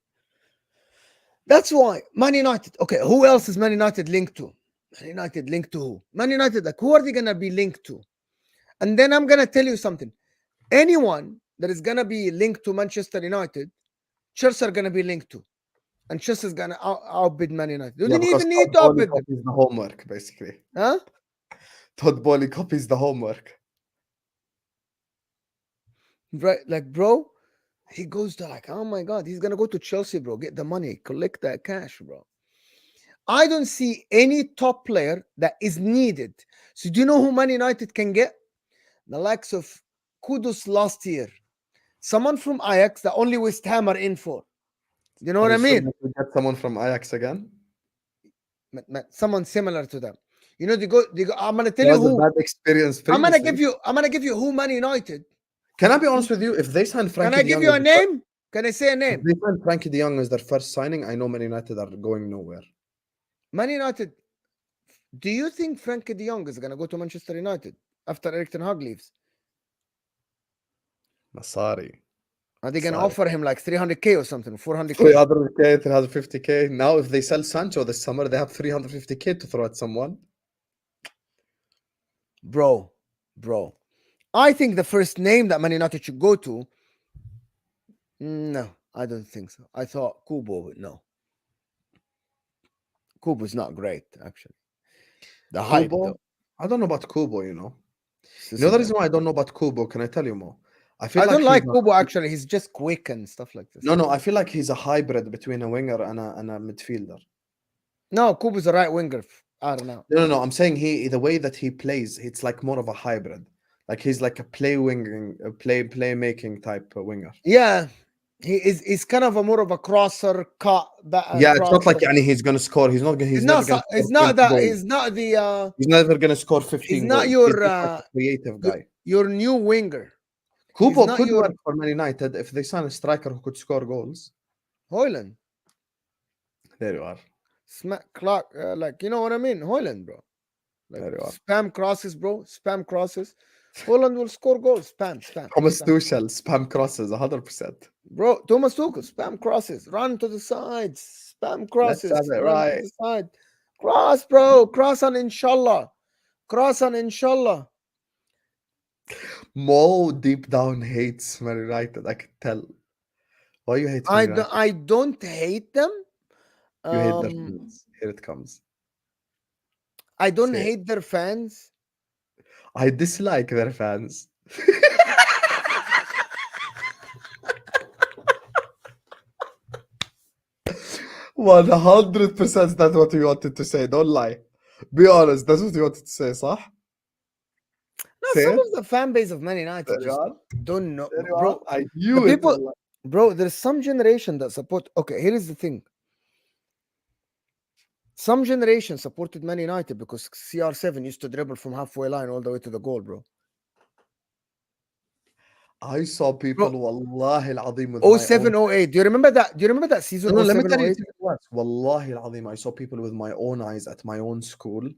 that's why Man United. Okay, who else is Man United linked to? Man United linked to who? Man United, like, who are they going to be linked to? And then I'm gonna tell you something. Anyone that is gonna be linked to Manchester United, Chelsea are gonna be linked to, and Chelsea is gonna outbid Man United. You Yeah, didn't because even need Todd to Bowley outbid them, copies the homework, basically. huh? Todd Bowley copies the homework. Right, like, bro, he goes to like, oh my god, he's gonna go to Chelsea, bro. Get the money, collect that cash, bro. I don't see any top player that is needed. So do you know who Man United can get? The likes of Kudus last year. Someone from Ajax that only West Ham are in for. You know Are what I you sure mean? that we get someone from Ajax again? Someone similar to them. You know, they go. I'm gonna tell That you was a who. bad experience I'm gonna previously. give you. I'm gonna give you who Man United. Can I be honest with you? If they sign Can Frankie I de give Jong, you a name? Can I say a if name? they sign Frankie de Jong as their first signing, I know Man United are going nowhere. Man United. Do you think Frankie de Jong is gonna go to Manchester United after Erik Ten Hag leaves? Masari. Are they gonna Sorry. offer him like 300k or something, 400k? 300k, 350k. Now, if they sell Sancho this summer, they have 350k to throw at someone. Bro. I think the first name that Man United should go to. No, I don't think so. I thought Kubo, but no. Kubo's not great, actually. The hype, Kubo? though. I don't know about Kubo, you know. So You know the bad. reason why I don't know about Kubo? Can I tell you more? I feel I like don't like Kubo, actually. He's just quick and stuff like this. No, I feel like he's a hybrid between a winger and a midfielder. No, Kubo's a right winger. I don't know. No. I'm saying the way that he plays, it's like more of a hybrid. Like he's like a playmaking type winger. Yeah, he's kind of a more of a crosser, cut, Yeah, it's not like crosser. he's gonna score. He's never gonna score He's 20 not that. goals. He's not the. He's never gonna score He's 15 not goals. your He's just like a creative guy. your new winger. He's Kubo not could your work for Man United if they sign a striker who could score goals. Hoyland. There you are. Smack clock, like, you know what I mean? Hoyland, bro. Like, There you are. spam crosses, bro. Spam crosses. Holland will score goals. Spam. Thomas spam. Tuchel, spam crosses, 100%. Bro, Thomas Tuchel, spam crosses. Run to the sides. Spam crosses. Let's have it Run right. to the side. Cross, bro. Cross on inshallah. Cross on inshallah. Mo deep down hates Man United. I can tell. Why you hate Man United? I don't hate them. You hate their fans. Here it comes. I don't Say it. hate their fans. I dislike their fans. 100% that's what you wanted to say. Don't lie. Be honest. That's what you wanted to say, صح? No, Say some it. of the fan base of Man United There you just are. don't know, There you bro. are. I The knew it. people, والله. bro. There's some generation that support. Okay, here is the thing. Some generation supported Man United because CR7 used to dribble from halfway line all the way to the goal, bro. I saw people, wallahi al-azim, with 07, my own 08. Do you remember that? Do you remember that season? No, let me 07, tell you 08? something worse. Wallahi al-azim, I saw people with my own eyes at my own school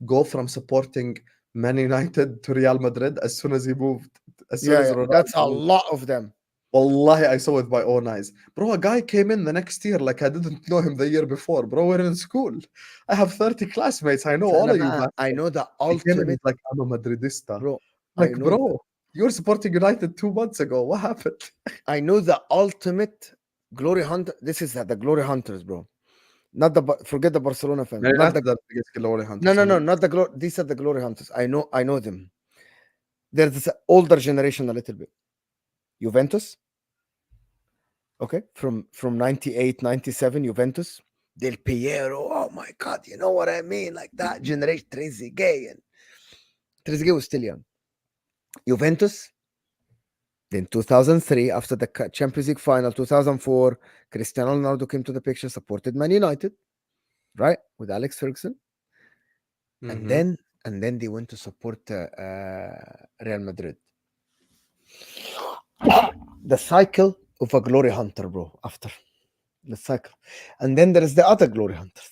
go from supporting Man United to Real Madrid as soon as he moved. As soon as Ronaldo That's a moved. lot of them. Wallahi, I saw with my own eyes. Bro, a guy came in the next year like I didn't know him the year before. Bro, we're in school. I have 30 classmates. I know all of you. I know the He came in, ultimate, he's like, I'm a Madridista. bro. Like, I know bro, you were supporting United 2 months ago. What happened? I know the ultimate glory hunter. This is the glory hunters, bro. Not the forget the Barcelona fans. Man Not United the are the biggest glory hunters. no, not the glory. These are the glory hunters. I know them. They're this older generation a little bit. Juventus. Okay, from 98, 97, Juventus. Del Piero. Oh my God, you know what I mean? Like that generation. Trezeguet was still young. Juventus. Then 2003, after the Champions League final, 2004, Cristiano Ronaldo came to the picture, supported Man United, right, with Alex Ferguson, and then they went to support Real Madrid. The cycle of a glory hunter, bro. After the cycle, and then there is the other glory hunters,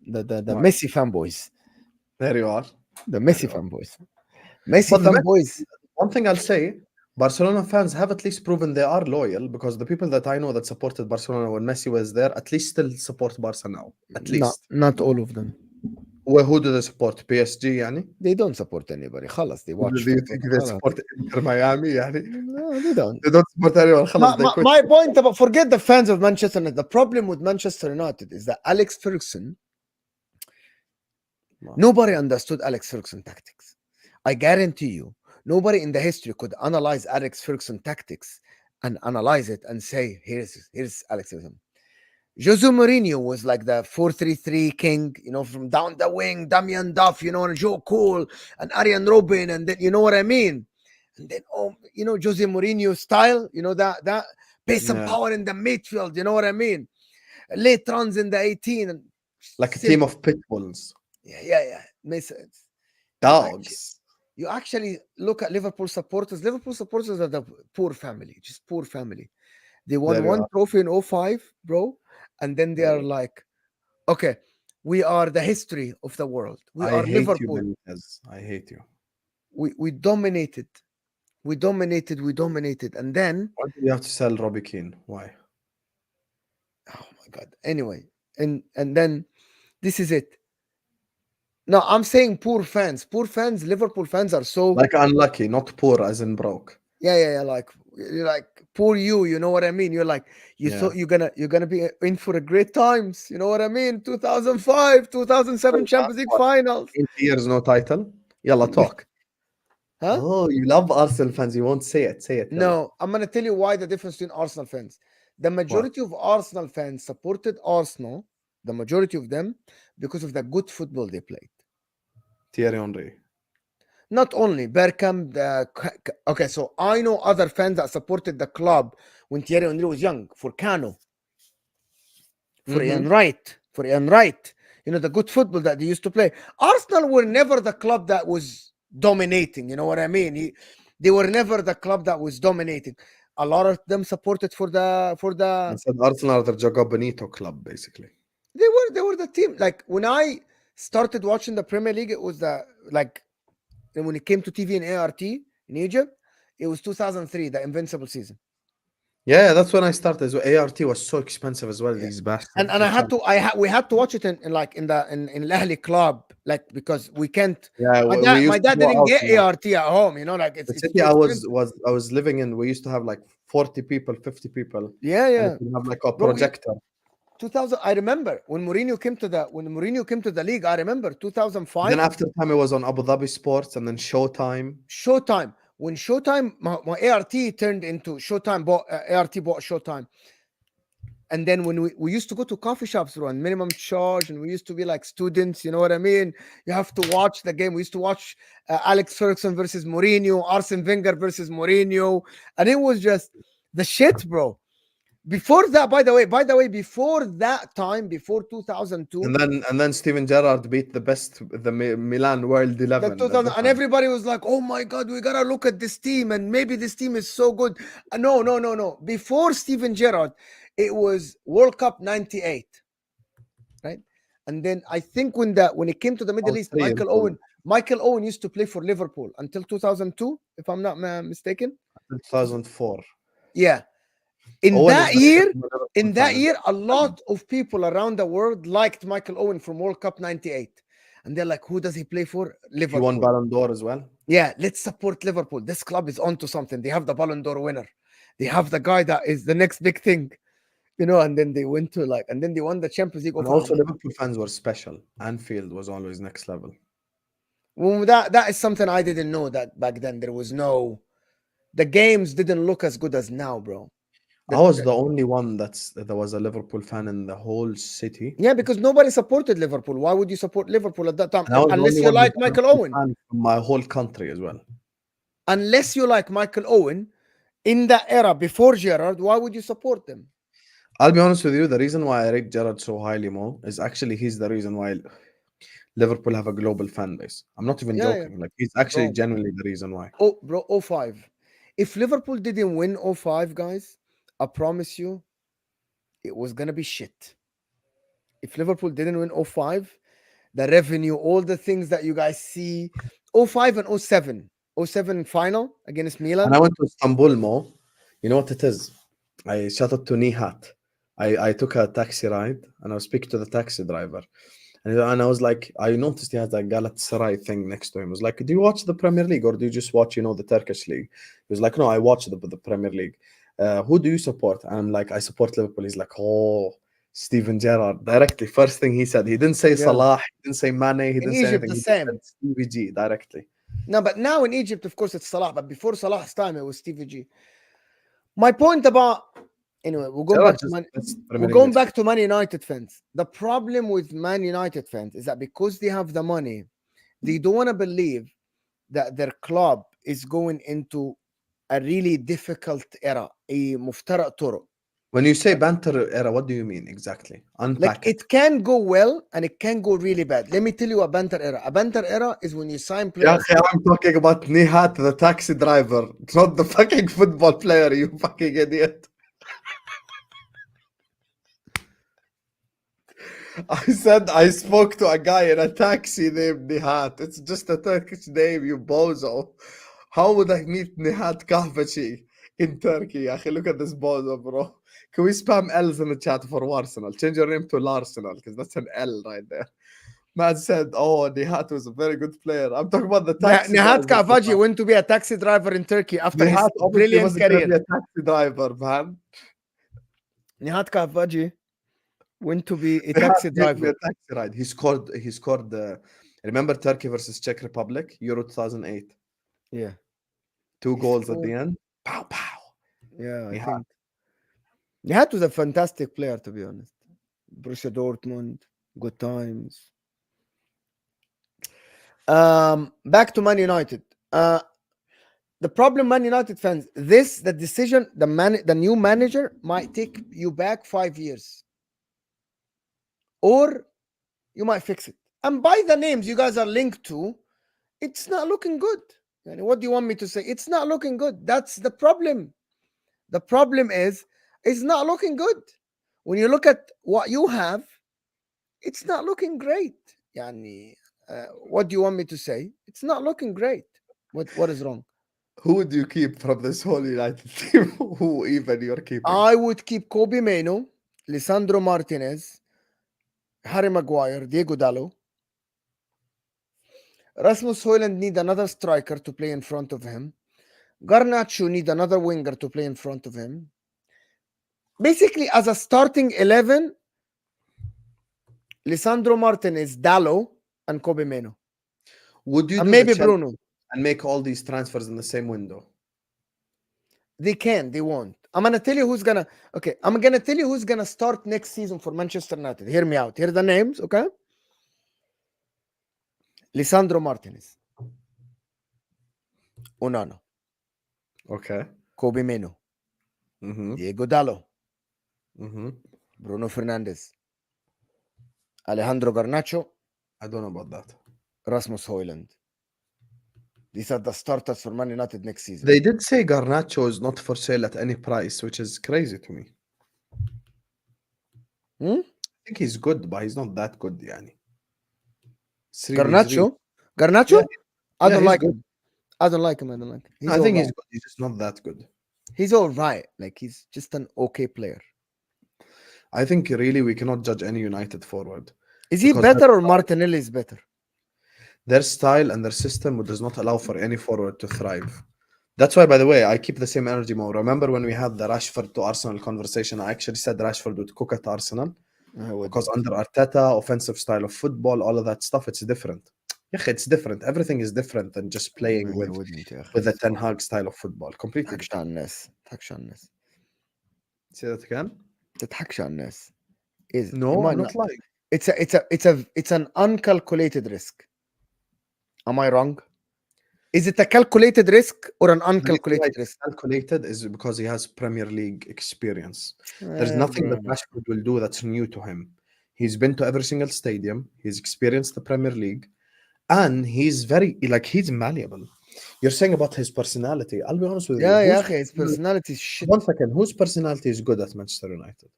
the Messi fanboys. There you are. The Messi fanboys. Messi fanboys. One thing I'll say, Barcelona fans have at least proven they are loyal because the people that I know that supported Barcelona when Messi was there at least still support Barca now. At least. Not all of them. Who do they support? PSG يعني? They don't support anybody. خلاص, they watch Do you football. think they خلاص. support Inter Miami يعني? No, they don't. They don't support anyone. خلاص, they quit. My point about forget the fans of Manchester United. The problem with Manchester United is that Alex Ferguson, nobody understood Alex Ferguson tactics. I guarantee you, nobody in the history could analyze Alex Ferguson tactics and analyze it and say, here's Alex Ferguson. Jose Mourinho was like the 4-3-3 king, from down the wing, Damian Duff, and Joe Cole and Arjen Robben, and then you know what I mean. And then Jose Mourinho style, that pace and power in the midfield, you know what I mean. Late runs in the 18, and like a team of pit bulls. Yeah, makes sense. Dogs. You actually look at Liverpool supporters. Liverpool supporters are the poor family, just poor family. They won one trophy in 05, bro. And then they are like, okay, we are the history of the world. We are Liverpool. I hate you. We dominated. We dominated. And then... Why do you have to sell Robbie Keane? Why? Oh, my God. Anyway, and then this is it. No, I'm saying poor fans. Poor fans, Liverpool fans are so... Like unlucky, not poor as in broke. Yeah. Like poor you know what I mean? You're like, thought you're gonna be in for a great times. You know what I mean? 2005, 2007 Champions League finals. 20 years, no title. Yalla, talk. Huh? Oh, you love Arsenal fans. You won't say it. Say it. No, I'm gonna tell you why the difference between Arsenal fans. The majority of Arsenal fans supported Arsenal, the majority of them, because of the good football they played. Thierry Henry. Not only Bergkamp, okay, so I know other fans that supported the club when Thierry Henry was young, for Cano, for Ian Wright, the good football that they used to play. Arsenal were never the club that was dominating, you know what I mean? They were never the club that was dominating. A lot of them supported for the... I said Arsenal are the Jogo Bonito club, basically. They were the team. Like when I started watching the Premier League, it was and when it came to TV and ART in Egypt, it was 2003, the Invincible season. Yeah, that's when I started. ART was so expensive as well. These bastards. And we had to watch it in Al-Ahli club, like, because we can't. Yeah, my dad didn't get ART at home. Like the city I was living in. We used to have like 40 people, 50 people. Yeah. Have like a projector. 2000. I remember when Mourinho came to the league. I remember 2005. Then after time it was on Abu Dhabi Sports and then Showtime. When Showtime, my ART turned into Showtime. ART bought Showtime. And then when we used to go to coffee shops on minimum charge, and we used to be like students, you know what I mean? You have to watch the game. We used to watch Alex Ferguson versus Mourinho, Arsene Wenger versus Mourinho, and it was just the shit, bro. Before that, by the way, before that time, before 2002, and then Steven Gerrard beat the Milan World 11, and everybody was like, "Oh my God, we gotta look at this team, and maybe this team is so good." No. Before Steven Gerrard, it was World Cup '98, right? And then I think when it came to the Middle East, Michael Owen used to play for Liverpool until 2002, if I'm not mistaken. 2004. Yeah. In that year, a lot of people around the world liked Michael Owen from World Cup '98. And they're like, who does he play for? Liverpool. He won Ballon d'Or as well. Yeah, let's support Liverpool. This club is onto something. They have the Ballon d'Or winner. They have the guy that is the next big thing. And then they went to and then they won the Champions League. And also Liverpool fans were special. Anfield was always next level. Well, that is something I didn't know, that back then there was the games didn't look as good as now, bro. I was the only one there was a Liverpool fan in the whole city. Yeah, because nobody supported Liverpool. Why would you support Liverpool at that time? Unless you like Michael Owen. From my whole country as well. Unless you like Michael Owen in that era before Gerrard, why would you support them? I'll be honest with you. The reason why I rate Gerrard so highly, Mo, is actually he's the reason why Liverpool have a global fan base. I'm not even joking. Like, he's actually genuinely the reason why. Oh, bro, 05. If Liverpool didn't win 05, guys, I promise you, it was going to be shit. If Liverpool didn't win 05, the revenue, all the things that you guys see, 05 and 07. 07 final against Milan. And I went to Istanbul, Mo. You know what it is? I shouted to Nihat. I took a taxi ride and I was speaking to the taxi driver. And I was like, I noticed he has that Galatasaray thing next to him. I was like, do you watch the Premier League or do you just watch, the Turkish league? He was like, no, I watch the Premier League. Who do you support? And I'm like, I support Liverpool. He's like, oh, Steven Gerrard. Directly, first thing he said. He didn't say Yeah. Salah. He didn't say Mane. He In didn't say Egypt, anything. the He just same. said Stevie G directly. No, but now in Egypt, of course, it's Salah. But before Salah's time, it was Stevie G. My point about anyway, we're going Gerrard back to just Man. that's We're Premier going League back to Man United fans. The problem with Man United fans is that because they have the money, they don't want to believe that their club is going into a really difficult era, a مفترق طرق. When you say banter era, what do you mean exactly? Like Unpack it. it can go well and it can go really bad. Let me tell you a banter era. A banter era is when you sign Yeah, players. I'm talking about Nihat, the taxi driver, not the fucking football player, you fucking idiot. I said I spoke to a guy in a taxi named Nihat. It's just a Turkish name, you bozo. How would I meet Nihat Kahvachi in Turkey? Akhi, look at this bozo, bro. Can we spam L's in the chat for Arsenal? Change your name to Larsenal, because that's an L right there. Man said, oh, Nihat was a very good player. I'm talking about the taxi Nihat driver. Kavaji went to be a taxi driver in Turkey after his Nihat obviously brilliant wasn't going to career. be a taxi driver, man. Nihat Kavaji went to be a Nihat taxi gave me a driver. taxi ride. He scored remember Turkey versus Czech Republic, Euro 2008? Yeah. 2 He goals at scored. the end. Pow, pow. Yeah, I Nihat. think Nihat was a fantastic player, to be honest. Borussia Dortmund, good times. Back to Man United. The problem, Man United fans, the decision, the new manager might take you back 5 years, or you might fix it. And by the names you guys are linked to, it's not looking good. And what do you want me to say? It's not looking good. That's the problem. The problem is, it's not looking good. When you look at what you have, it's not looking great. Yani, what do you want me to say? It's not looking great. What is wrong? Who would you keep from this whole United team? Who even you're keeping? I would keep Kobbie Mainoo, Lisandro Martinez, Harry Maguire, Diego Dallo. Rasmus Højlund need another striker to play in front of him. Garnacho need another winger to play in front of him. Basically, as a starting 11, Lisandro Martinez, Dallo, and Kobbie Mainoo. Would you And do maybe the Chelsea Bruno. and make all these transfers in the same window? They can, they won't. I'm gonna tell you who's gonna. Okay, I'm gonna tell you who's gonna start next season for Manchester United. Hear me out. Here are the names. Okay. Lisandro Martinez, Onana, Okay. Kobbie Mainoo, Mm-hmm. Diego Dallo, Mm-hmm. Bruno Fernandes, Alejandro Garnacho, I don't know about that. Rasmus Højlund. These are the starters for Man United next season. They did say Garnacho is not for sale at any price, which is crazy to me. Hmm? I think he's good, but he's not that good, yani. Garnacho? Garnacho? Yeah, I don't he's like good. him. I don't like him. I don't like him. He's I think all he's right. good. He's just not that good. He's all right. Like he's just an okay player. I think really we cannot judge any United forward. Is he Because better or Martinelli is better? their style and their system does not allow for any forward to thrive. That's why, by the way, I keep the same energy mode. Remember when we had the Rashford to Arsenal conversation? I actually said Rashford would cook at Arsenal because under Arteta, offensive style of football, all of that stuff, it's different. Yeah, it's different. Everything is different than just playing with the Ten Hag style of football. Completely تضحكش different. على الناس تضحكش على الناس Say that again? تضحكش على الناس. Is No, you might I'm not lying. it's an uncalculated risk. Am I wrong? Is it a calculated risk or an The reason why uncalculated it's risk? calculated is because he has Premier League experience. There's nothing that Rashford will do that's new to him. He's been to every single stadium. He's experienced the Premier League, and he's he's malleable. You're saying about his personality. I'll be honest with you. Yeah, his personality is shit. One second. Whose personality is good at Manchester United?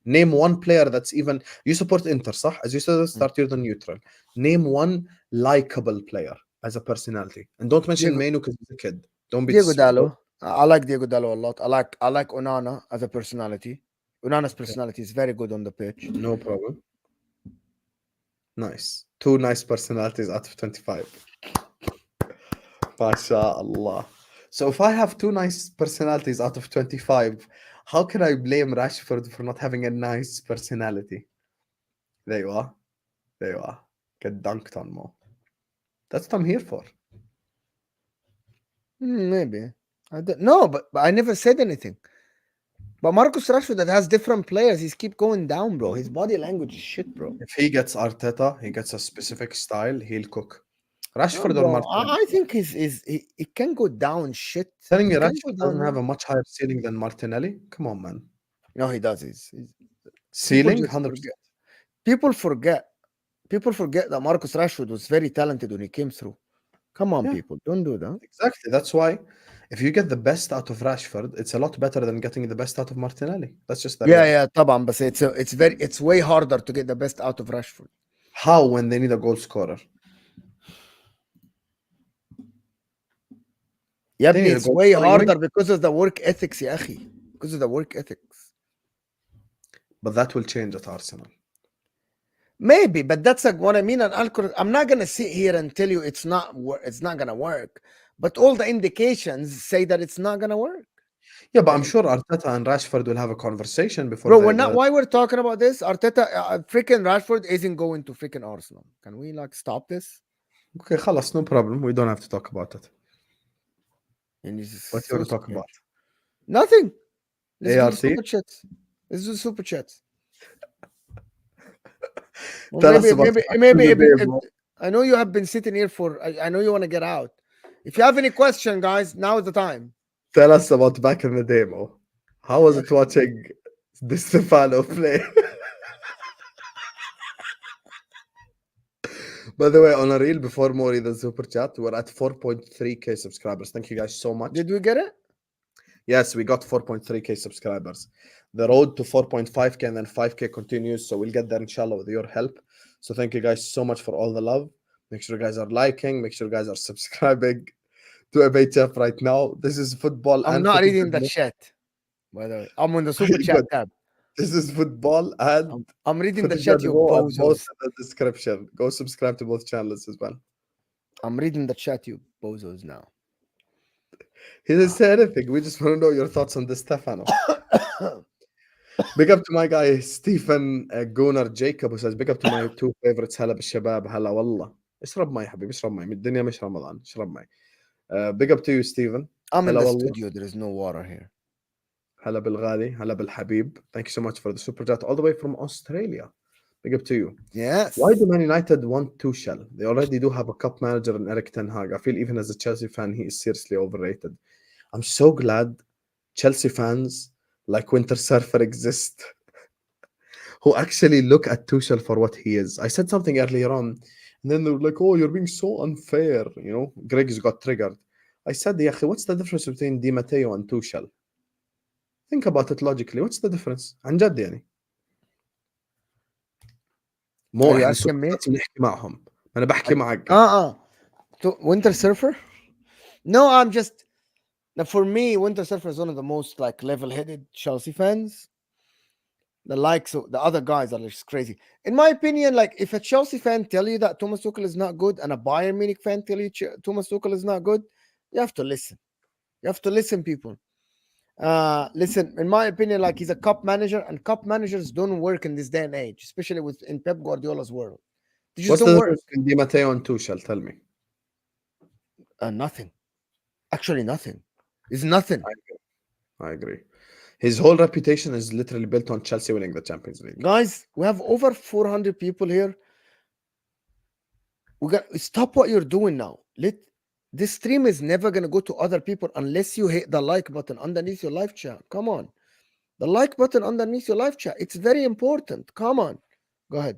Name one player that's even. You support Inter, صح? As you said at the start, you're the neutral. Name one likable player as a personality, and don't mention Mainoo because he's a kid. Don't be Diego Dallo. I like Diego Dallo a lot. I like Onana as a personality. Onana's personality is very good on the pitch. No problem. Nice. 2 nice personalities out of 25. MashaAllah. So if I have 2 nice personalities out of 25, how can I blame Rashford for not having a nice personality? There you are. There you are. Get dunked on more. That's what I'm here for. Maybe. I don't no, but I never said anything. But Marcus Rashford that has different players, he's keep going down, bro. His body language is shit, bro. If he gets Arteta, he gets a specific style, he'll cook. No, Rashford or bro. Martinelli? I think he can go down shit. Telling He me can go Rashford down doesn't have well. a much higher ceiling than Martinelli? Come on, man. No, he does. People Ceiling, just 100%. forget. People forget. People forget that Marcus Rashford was very talented when he came through. Come on, Yeah, people. Don't do that. exactly. That's why if you get the best out of Rashford, it's a lot better than getting the best out of Martinelli. That's just the Yeah, reality. yeah, طبعا بس it's way harder to get the best out of Rashford. How when they need a goal scorer? يا They ابني, need a it's goal way scoring wing, harder because of the work ethics يا أخي. Because of the work ethics. but that will change at Arsenal. Maybe, but that's like what I mean. And I'm not gonna sit here and tell you it's not gonna work. But all the indications say that it's not gonna work. Yeah, but I'm sure Arteta and Rashford will have a conversation before Bro, they. we're not. Why we're talking about this? Arteta, freaking Rashford isn't going to freaking Arsenal. Can we like stop this? Okay, خلاص, no problem. We don't have to talk about it. And this is What do you so want to talk about? strange. Nothing. Let's do the ARC? super chats. Let's do the super chats. Or Tell us maybe, about maybe the day, if bro. I know you have been sitting here for. I know you want to get out. If you have any question, guys, now is the time. Tell us about back in the day, Mo. How was it watching Di Stefano play? By the way, on a reel before Mori the super chat, we're at 4.3k subscribers. Thank you guys so much. Did we get it? Yes, we got 4.3k subscribers. The road to 4.5k and then 5k continues, so we'll get there inshallah with your help. So thank you guys so much for all the love. Make sure you guys are liking, make sure you guys are subscribing to ABHF right now. This is football I'm and not footy reading the business. chat. By the way, I'm on the super chat Good. tab. This is football and I'm reading the footy chat, you both bozos. in the description. Go subscribe to both channels as well. I'm reading the chat, you bozos now. He didn't say anything. We just want to know your thoughts on this, Stefano. Big up to my guy Stephen Gunnar Jacob who says big up to my two favorites هلا بالشباب هلا والله اشرب مي حبيبي اشرب مي الدنيا مش رمضان اشرب مي big up to you Stephen I'm in هلا the والله studio. There is no water here. هلا بالغالي هلا بالحبيب thank you so much for the super chat all the way from Australia big up to you. Yes. Why do Man United want Tuchel? They already do have a cup manager in Eric Ten Hag. I feel even as a Chelsea fan he is seriously overrated. I'm so glad Chelsea fans like Winter Surfer exist who actually look at Tuchel for what he is. I said something earlier on, and then they were like, "Oh, you're being so unfair." You know, Greg's got triggered. I said, "يا أخي, what's the difference between Di Matteo and Tuchel? Think about it logically. What's the difference?" عن جد يعني. مو Are you احنا asking me? السوبرات بنحكي معهم. أنا بحكي معك. So Winter Surfer? No, I'm just. Now, for me, Winter Surfer is one of the most like level-headed Chelsea fans. The likes of the other guys are just crazy. In my opinion, like if a Chelsea fan tell you that Thomas Tuchel is not good, and a Bayern Munich fan tell you Thomas Tuchel is not good, you have to listen. You have to listen, people. Listen, in my opinion, like he's a cup manager, and cup managers don't work in this day and age, especially in Pep Guardiola's world. They just What's don't the work. difference between Di Matteo and Tuchel? Tell me. Nothing. Actually, nothing. It's nothing. I agree. His whole reputation is literally built on Chelsea winning the Champions League. Guys, we have over 400 people here. We got stop what you're doing now. This stream is never gonna go to other people unless you hit the like button underneath your live chat. Come on. The like button underneath your live chat. It's very important. Come on. Go ahead.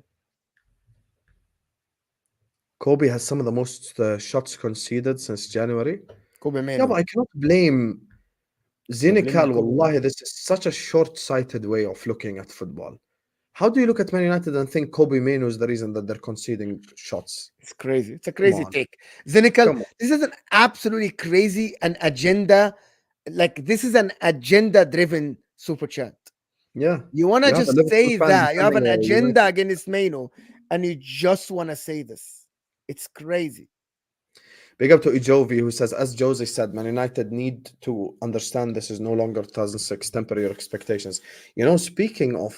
Kobbie has some of the most shots conceded since January. Kobbie Yeah, but Mainoo. I cannot blame blaming Zinikal. Kobbie. Wallahi, this is such a short-sighted way of looking at football. How do you look at Man United and think Kobbie Mainoo is the reason that they're conceding shots? It's crazy. It's a Come crazy on, take. Zinikal, come on. this is an absolutely crazy and agenda. Like this is an agenda-driven super chat. Yeah, You want to you have a just Liverpool say fan that you have defending an a agenda United. against Mainoo, and you just want to say this. It's crazy. Big up to Ijovi, who says, as Jose said, Man United need to understand this is no longer 2006 temporary expectations. You know, speaking of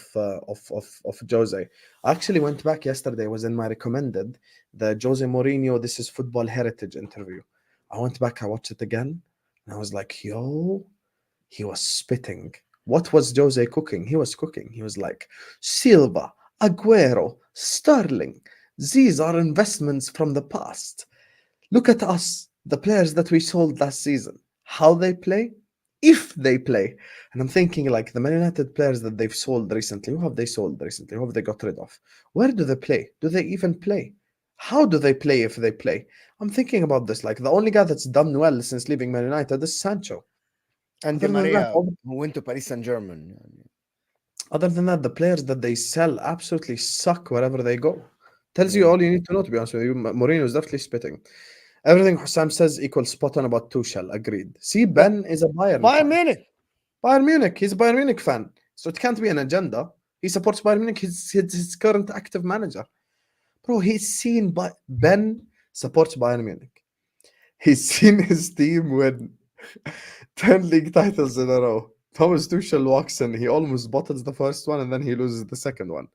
Jose, I actually went back yesterday. Was in my recommended the Jose Mourinho "This Is Football Heritage" interview. I went back, I watched it again, and I was like, yo, he was spitting. What was Jose cooking? He was cooking. He was like, Silva, Aguero, Sterling. These are investments from the past. Look at us, the players that we sold last season, how they play, if they play. And I'm thinking, like, the Man United players that they've sold recently, who have they sold recently? Who have they got rid of? Where do they play? Do they even play? How do they play if they play? I'm thinking about this. Like, the only guy that's done well since leaving Man United is Sancho. And Di Other than that, Maria, who went to Paris Saint-Germain. the players that they sell absolutely suck wherever they go. Tells you Yeah. all you need to know, to be honest with you. Mourinho is definitely spitting. Everything Husam says equals spot on about Tuchel. Agreed. See, Ben is a Bayern Bayern fan. Munich. Bayern Munich. He's a Bayern Munich fan. So it can't be an agenda. He supports Bayern Munich. He's his current active manager. Bro, he's seen Ben supports Bayern Munich. He's seen his team win 10 league titles in a row. Thomas Tuchel walks in. He almost bottles the first one and then he loses the second one.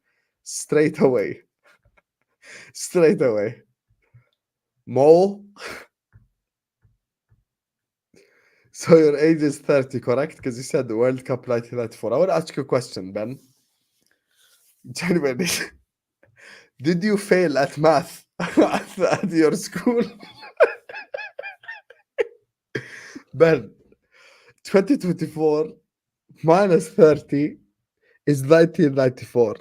Straight away. Straight away. Mo. So your age is 30, correct? Because you said the World Cup 1994. I want to ask you a question, Ben. Genuinely. Did you fail at math at your school? Ben, 2024 minus 30 is 1994.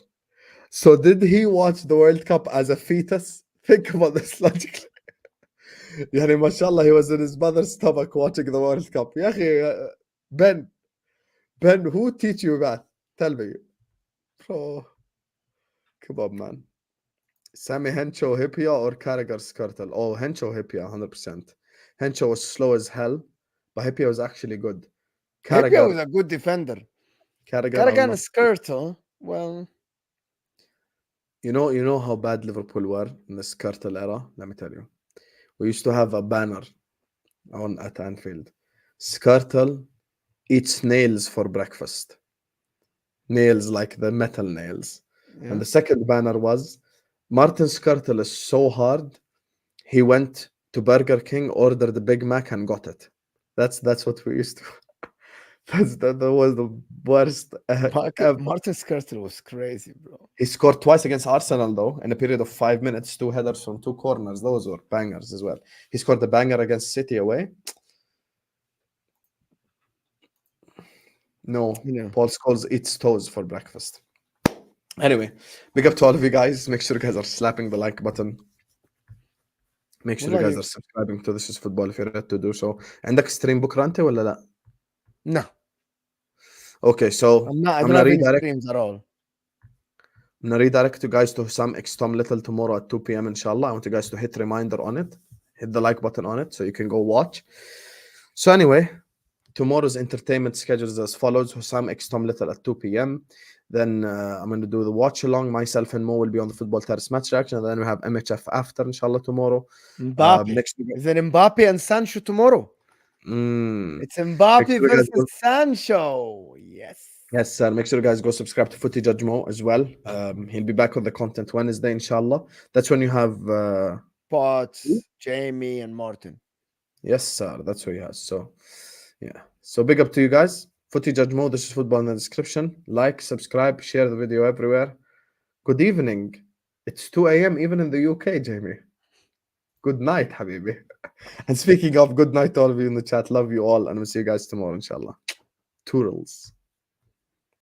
So did he watch the World Cup as a fetus? Think about this logically. يعني ما شاء الله he was in his mother's stomach watching the World Cup. يا أخي Ben, who teach you math? Tell me. Bro, come on, man. Sammy Hencho Hippia or Carragher Skirtle? Oh, Hencho Hippia, 100%. Hencho was slow as hell, but Hippia was actually good. Hipia was a good defender. Carragher, Carragher Skirtle, well, you know how bad Liverpool were in the Skirtle era? Let me tell you. We used to have a banner on at Anfield. Skirtle eats nails for breakfast. Nails like the metal nails. yeah. And the second banner was Martin Skirtle is so hard, he went to Burger King, ordered the Big Mac, and got it. That's what we used to. That was the worst ever. Martin Skirtle was crazy, bro. He scored twice against Arsenal, though, in a period of 5 minutes, 2 headers from 2 corners. Those were bangers as well. He scored a banger against City away. No, Yeah. Paul Scholes eats toes for breakfast. Anyway, big up to all of you guys. Make sure you guys are slapping the like button. Make sure you guys are subscribing to This Is Football if you're ready to do so. عندك stream بكرة أنت ولا لا؟ No. Okay, so I I'm don't gonna have any redirect. streams at all. I'm gonna redirect you guys to some X Tom Little tomorrow at 2 p.m. inshallah. I want you guys to hit reminder on it, hit the like button on it so you can go watch. So anyway, tomorrow's entertainment schedule is as follows: Husam X Tom Little at 2 p.m. Then I'm going to do the watch along. Myself and Mo will be on the football terrace match reaction. And then we have MHF after, inshallah, tomorrow. Mbappe. Is it Mbappe and Sancho tomorrow? It's Mbappe versus Sancho. Yes. Yes, sir. Make sure you guys go subscribe to Footy Judge Mo as well. He'll be back on the content Wednesday, inshallah. That's when you have Potts, Jamie, and Martin. Yes, sir. That's who he has. So, yeah. So big up to you guys. Footy Judge Mo. This is football in the description. Like, subscribe, share the video everywhere. Good evening. It's 2 a.m. even in the UK, Jamie. Good night, Habibi. And speaking of good night to all of you in the chat, love you all, and we'll see you guys tomorrow, inshallah. Toodles.